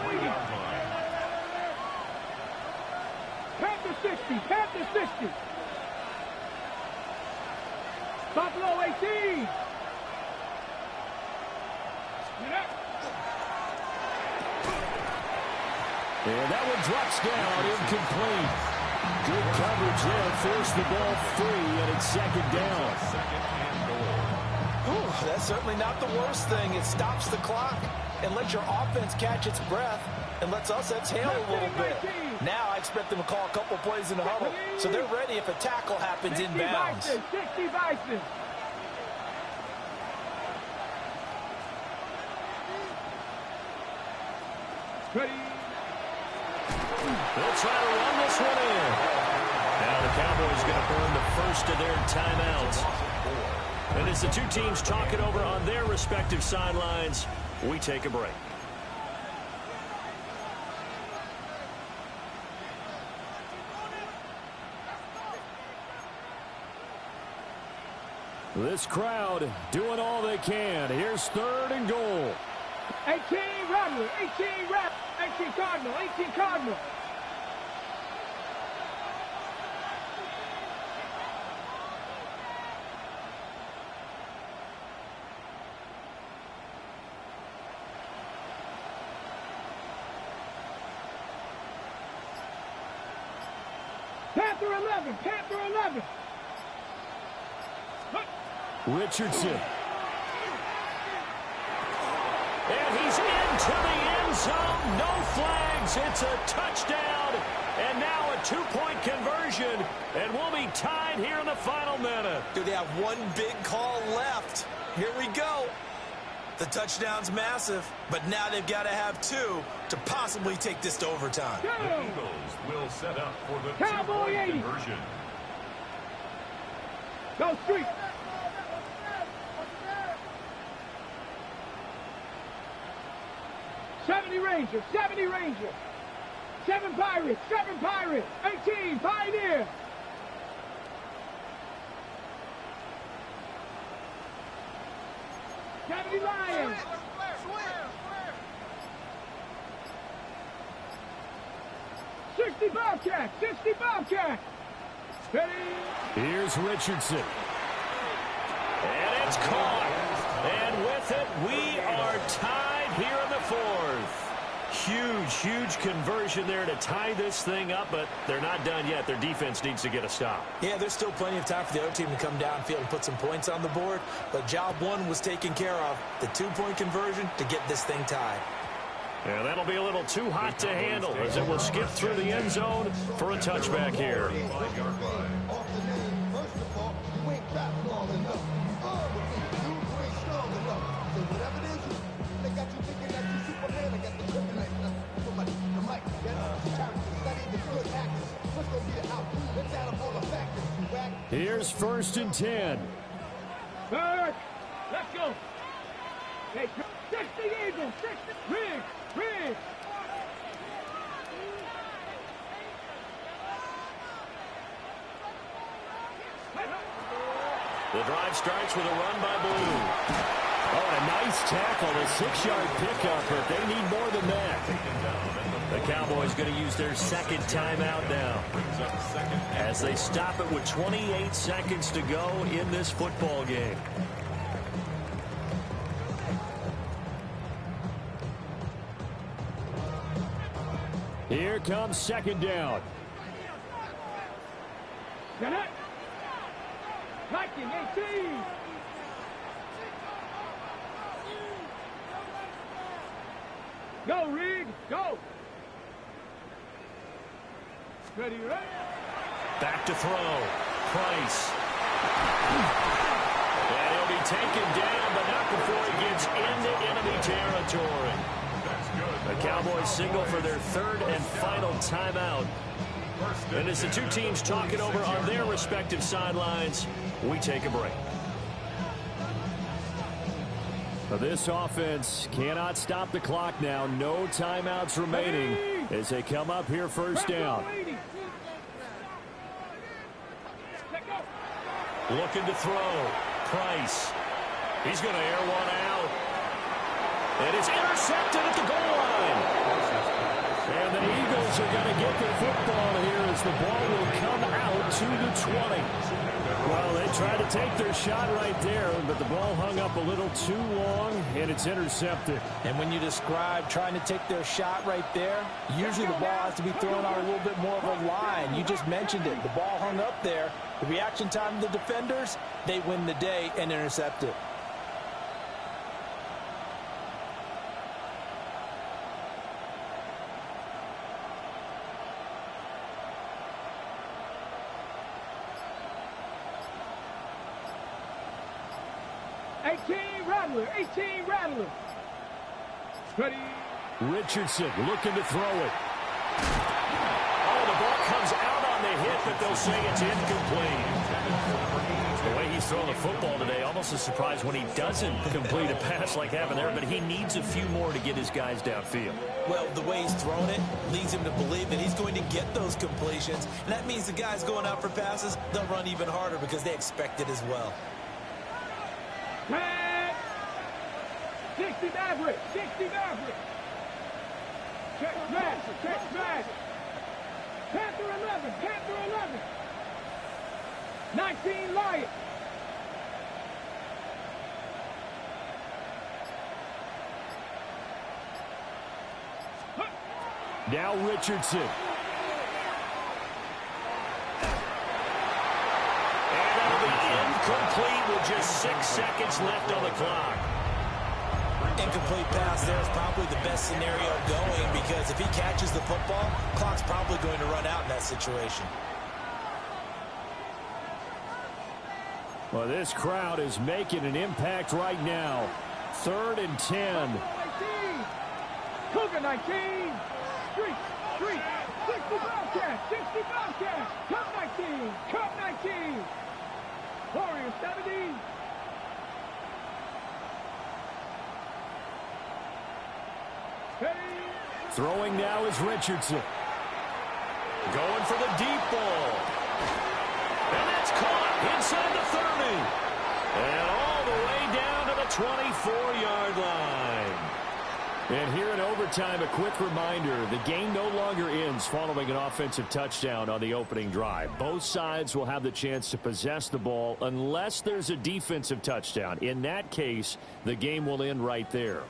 S5: Panther 60, Panther 60. Buffalo 18.
S7: And that one drops down, incomplete. Good coverage there, forced the ball free, and it's second down.
S4: Ooh, that's certainly not the worst thing. It stops the clock and lets your offense catch its breath and lets us exhale a little bit. Now I expect them to call a couple plays in the huddle, so they're ready if a tackle happens inbounds.
S5: 60 Bison. Ready.
S7: They'll try to run this one in. Now the Cowboys going to burn the first of their timeouts. And as the two teams talk it over on their respective sidelines, we take a break. This crowd doing all they can. Here's 3rd and goal.
S5: 18 Rattler, 18 Rattler, 18 Cardinal, 18 Cardinal. Panther 11, Panther 11.
S7: Richardson. And he's into the end zone. No flags. It's a touchdown. And now a 2-point conversion. And we'll be tied here in the final minute.
S6: Do they have one big call left? Here we go. The touchdown's massive, but now they've got to have 2 to possibly take this to overtime.
S8: The Eagles will set up for the
S5: Cowboy
S8: 2-point
S5: 80.
S8: conversion.
S5: Go Street. Ranger, 70 Ranger, 7 Pirates, 18 Pioneer. Lions. 60 Bobcat, 60 Bobcat. Ready.
S7: Here's Richardson. And it's caught. And with it, we are tied here in the 4th. Huge conversion there to tie this thing up, but they're not done yet. Their defense needs to get a stop.
S6: Yeah, there's still plenty of time for the other team to come downfield and put some points on the board, but job 1 was taken care of. The 2-point conversion to get this thing tied.
S7: And that'll be a little too hot to handle as it will skip through the end zone for a touchback here. Here's 1st and 10.
S5: Back. Let's go. Hey, 60 Eagles, 60. Rig.
S7: The drive starts with a run by Blue. Oh, a nice tackle, a 6-yard pickup, but they need more than that. The Cowboys going to use their 2nd timeout now as they stop it with 28 seconds to go in this football game. Here comes 2nd down.
S5: Get it. Viking 18. Go, Reed. Go. Ready.
S7: Back to throw. Price. And he'll be taken down, but not before he gets into enemy territory. The Cowboys signal for their 3rd and final timeout. And as the two teams talk it over on their respective sidelines, we take a break. This offense cannot stop the clock now. No timeouts remaining as they come up here 1st down. Looking to throw. Price. He's going to air one out. And it's intercepted at the goal line. And the Eagles are going to get the football here as the ball will come out to the 20. Well, they tried to take their shot right there, but the ball hung up a little too long, and it's intercepted.
S4: And when you describe trying to take their shot right there, usually the ball has to be thrown on a little bit more of a line. You just mentioned it. The ball hung up there. The reaction time of the defenders, they win the day and intercept it.
S5: Rattler, 18 Rattler. Ready.
S7: Richardson looking to throw it. Oh, the ball comes out on the hit, but they'll say it's incomplete. The way he's throwing the football today, almost a surprise when he doesn't complete a pass like having there, but he needs a few more to get his guys downfield.
S6: Well, the way he's thrown it leads him to believe that he's going to get those completions, and that means the guys going out for passes, they'll run even harder because they expect it as well.
S5: 60 Maverick, 60 Maverick. Check smash, check smash. Panther 11, Panther 11. 19 Lion.
S7: Now Richardson. And that'll be incomplete with just 6 seconds left on the clock.
S6: Incomplete pass there is probably the best scenario going because if he catches the football, clock's probably going to run out in that situation.
S7: Well, this crowd is making an impact right now. 3rd and 10.
S5: 19. Cougar 19. Street, street. 60 Bobcats, 60 Bobcats. Cup 19, Cup 19. Warriors 70.
S7: Throwing now is Richardson. Going for the deep ball. And that's caught inside the 30. And all the way down to the 24-yard line. And here in overtime, a quick reminder, the game no longer ends following an offensive touchdown on the opening drive. Both sides will have the chance to possess the ball unless there's a defensive touchdown. In that case, the game will end right there.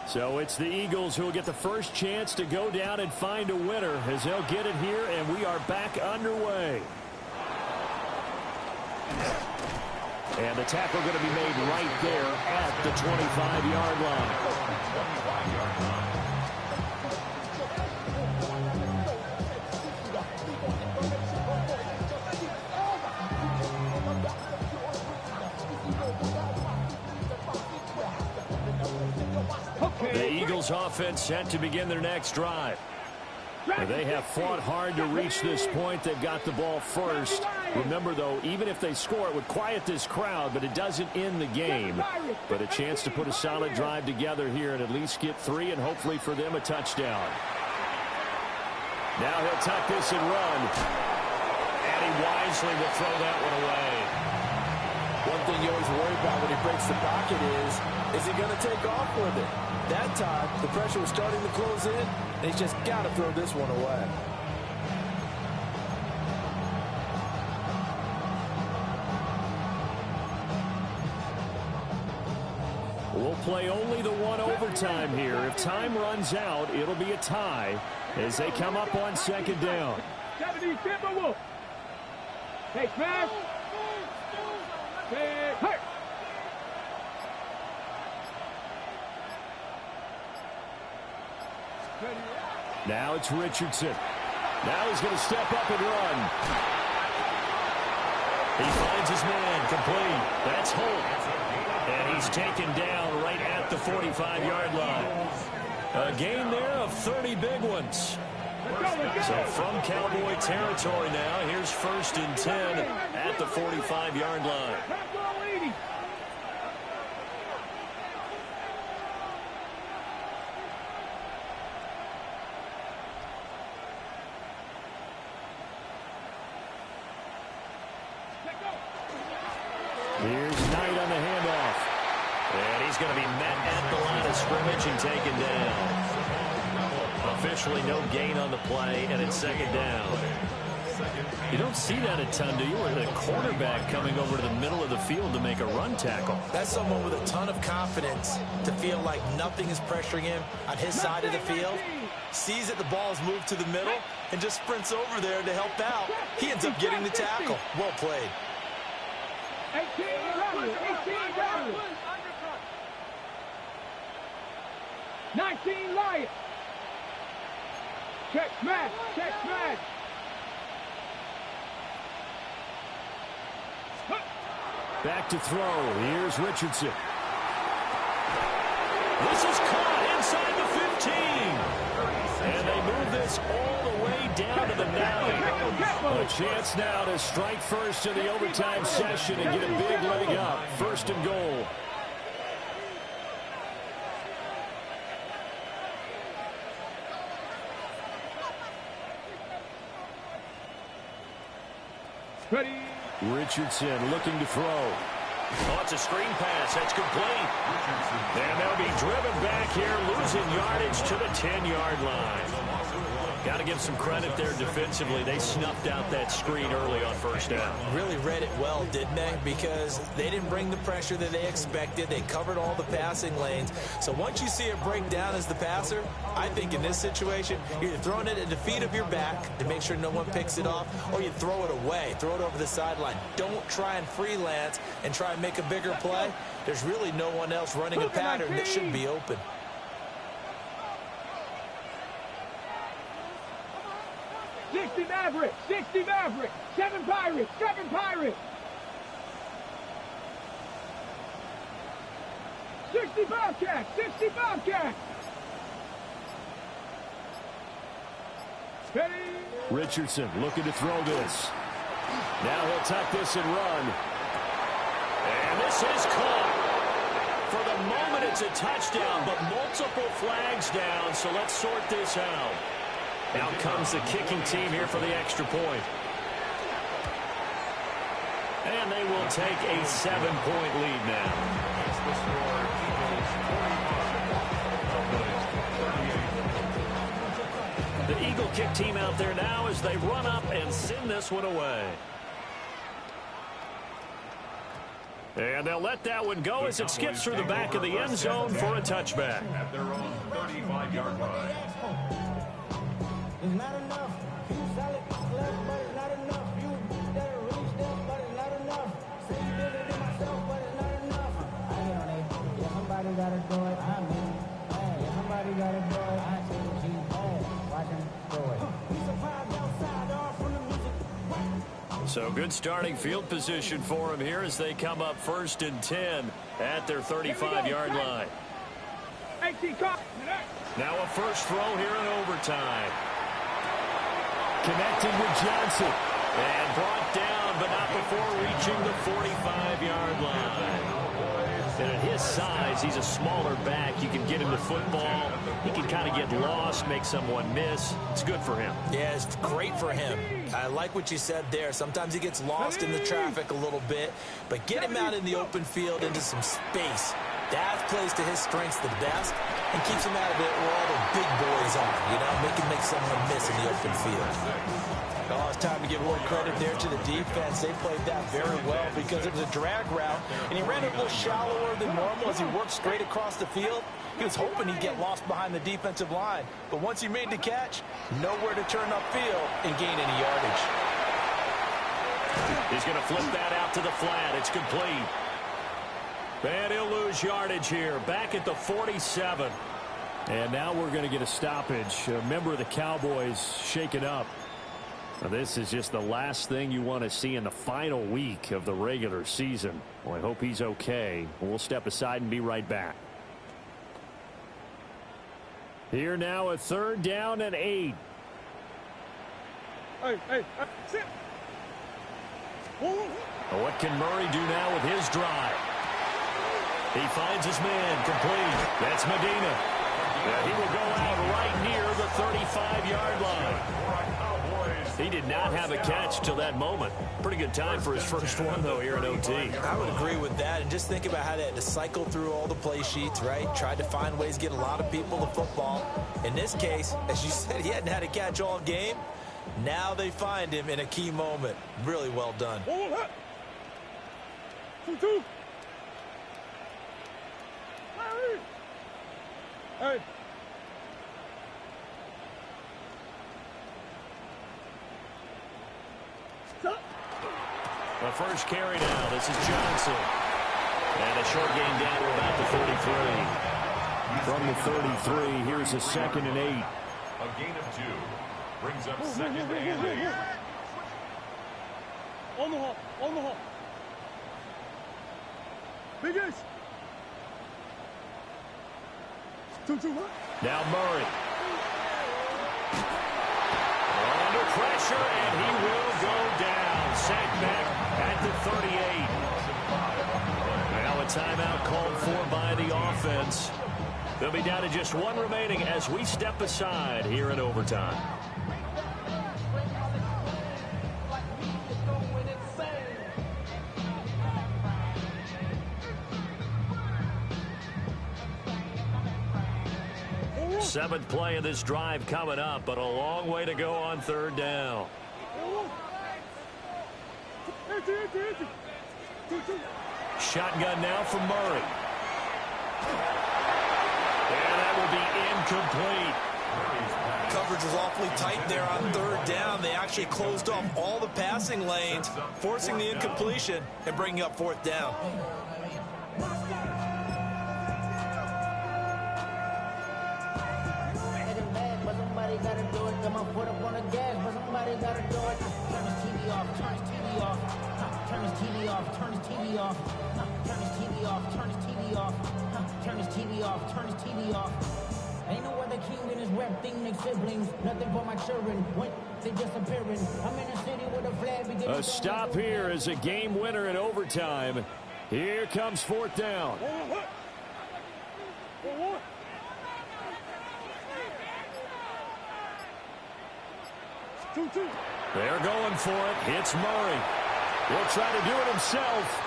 S7: So it's the Eagles who will get the first chance to go down and find a winner as they'll get it here, and we are back underway. And the tackle going to be made right there at the 25-yard line. The Eagles offense set to begin their next drive. They have fought hard to reach this point. They've got the ball first. Remember, though, even if they score, it would quiet this crowd, but it doesn't end the game. But a chance to put a solid drive together here and at least get 3 and hopefully for them a touchdown. Now he'll tuck this and run. And he wisely will throw that one away.
S4: One thing you always worry about when he breaks the pocket is he going to take off with it? That time, the pressure was starting to close in, and he's just got to throw this one away.
S7: We'll play only the one overtime here. If time runs out, it'll be a tie as they come up on 2nd down.
S5: 70 Timberwolves. Hey, smash. Hey, hurt.
S7: Now it's Richardson. Now he's going to step up and run. He finds his man complete. That's Holt. And he's taken down right at the 45-yard line. A gain there of 30 big ones. So from Cowboy territory now, here's 1st and 10 at the 45-yard line. Here's Knight on the handoff.
S3: And he's going to be met at the line of scrimmage and taken down. Officially no gain on the play, and it's second down. You don't see that a ton, do you? Or the cornerback coming over to the middle of the field to make a run tackle.
S6: That's someone with a ton of confidence to feel like nothing is pressuring him on his side of the field. Sees that the ball is moved to the middle and just sprints over there to help out. He ends up getting the tackle. Well played.
S5: 18 Lions. 19 Lions. Check smash. Check smash.
S7: Back to throw. Here's Richardson.
S3: This is caught inside the 15. And they move this all the way down to the 9.
S7: A chance now to strike first in the overtime session and get a big leg up. First and goal.
S5: Ready.
S7: Richardson looking to throw.
S3: Oh, it's a screen pass. That's complete. And they'll be driven back here, losing yardage to the 10-yard line. Got to give some credit there defensively. They snuffed out that screen early on first down.
S6: Really read it well, didn't they? Because they didn't bring the pressure that they expected. They covered all the passing lanes. So once you see it break down as the passer, I think in this situation, you're either throwing it at the feet of your back to make sure no one picks it off, or you throw it away, throw it over the sideline. Don't try and freelance and try and make a bigger play. There's really no one else running a pattern that should be open.
S5: 60 Maverick, 60 Maverick, 7 Pirates, 7 Pirates. 60 Bobcats, 60 Bobcats. Ready.
S7: Richardson looking to throw this. Now he'll tuck this and run.
S3: And this is caught. For the moment, it's a touchdown, but multiple flags down, so let's sort this out. Out comes the kicking team here for the extra point. And they will take a 7-point lead now. The Eagle kick team out there now as they run up and send this one away. And they'll let that one go as it skips through the back of the end zone for a touchback.
S8: At their own 35-yard line.
S9: It's not enough. You solid left, but it's not enough. You that really step, but it's not enough. Say you did it to myself, but it's not enough. I get on it. Yeah, somebody gotta do it. I mean, yeah, somebody gotta do it. I see what you watch him do it. He's a vibe outside, all from the music.
S3: So good starting field position for them here as they come up 1st and 10 at their 35-yard line. Now a first throw here in overtime.
S7: Connecting with Johnson.
S3: And brought down, but not before reaching the 45-yard line. And at his size, he's a smaller back. You can get him the football. He can kind of get lost, make someone miss. It's good for him.
S6: Yeah, it's great for him. I like what you said there. Sometimes he gets lost in the traffic a little bit, but get him out in the open field into some space. That plays to his strengths the best and keeps him out of it where all the big boys are, you know, make someone miss in the open field. Oh, it's time to give a little credit there to the defense. They played that very well because it was a drag route, and he ran it a little shallower than normal as he worked straight across the field. He was hoping he'd get lost behind the defensive line, but once he made the catch, nowhere to turn upfield and gain any yardage.
S3: He's going to flip that out to the flat. It's complete. And he'll lose yardage here, back at the 47.
S7: And now we're going to get a stoppage. A member of the Cowboys shaken up. Now, this is just the last thing you want to see in the final week of the regular season. Well, I hope he's okay. We'll step aside and be right back. Here now, a 3rd down and 8.
S5: Sit.
S3: Well, what can Murray do now with his drive? He finds his man complete. That's Medina. And he will go out right near the 35-yard line.
S7: He did not have a catch till that moment. Pretty good time for his first one, though, here in OT.
S4: I would agree with that. And just think about how they had to cycle through all the play sheets, right? Tried to find ways to get a lot of people the football. In this case, as you said, he hadn't had a catch all game. Now they find him in a key moment. Really well done.
S5: Hey.
S7: The first carry now. This is Johnson. And a short gain down to about the 33. From the 33, here's a 2nd and 8.
S8: A gain of 2 brings up 2nd and 8.
S5: On the hop. Biggest. 2-2.
S7: Now Murray. Under pressure, and he will go down. Sacked back at the 38. Now a timeout called for by the offense. They'll be down to just 1 remaining as we step aside here in overtime. Seventh play of this drive coming up, but a long way to go on 3rd down. Shotgun now from Murray. And that will be incomplete.
S4: Coverage was awfully tight there on 3rd down. They actually closed off all the passing lanes, forcing the incompletion and bringing up 4th down.
S9: Gotta do it. Got my foot up on the gas, but somebody gotta do it. Turn his TV off. Turn his TV off. Turn his TV off. Turn his TV off. Turn his TV off. Turn his TV off. Turn his TV off. Turn his TV off. Ain't no other king in his rap thing than siblings. Nothing for my children. When they disappearing. I'm in a city with a flag.
S7: A stop here is a game winner in overtime. Here comes 4th down. They're going for it. It's Murray. He'll try to do it himself.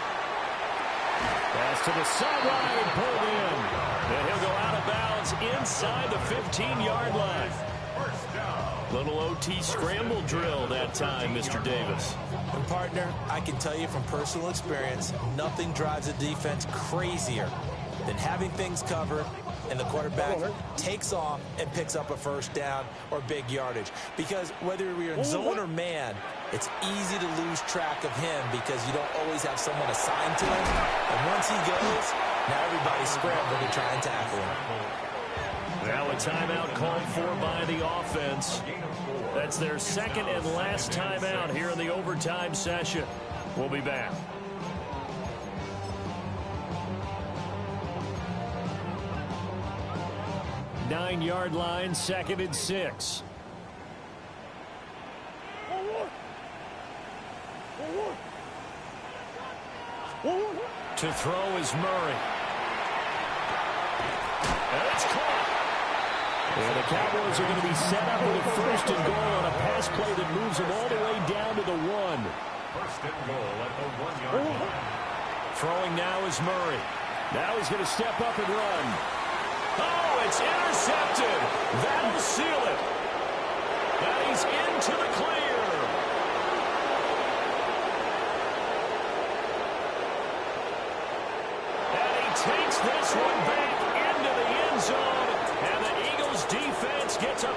S7: Pass to the sideline and pulled in. And he'll go out of bounds inside the 15-yard line. Little OT scramble drill that time, Mr. Davis.
S4: And partner, I can tell you from personal experience, nothing drives a defense crazier than having things covered and the quarterback takes off and picks up a 1st down or big yardage. Because whether you're in zone or man, it's easy to lose track of him because you don't always have someone assigned to him. And once he goes, now everybody's scrambling to try and tackle him.
S7: Now a timeout called for by the offense. That's their 2nd and last timeout here in the overtime session. We'll be back. Nine-yard line, 2nd and 6. To throw is Murray. And it's caught. And the Cowboys are going to be set up with a 1st and goal on a pass play that moves them all the way down to the 1.
S8: 1st and goal at the 1-yard line.
S7: Throwing now is Murray. Now he's going to step up and run. Oh, it's intercepted. That'll seal it. And he's into the clear. And he takes this one back into the end zone. And the Eagles defense gets a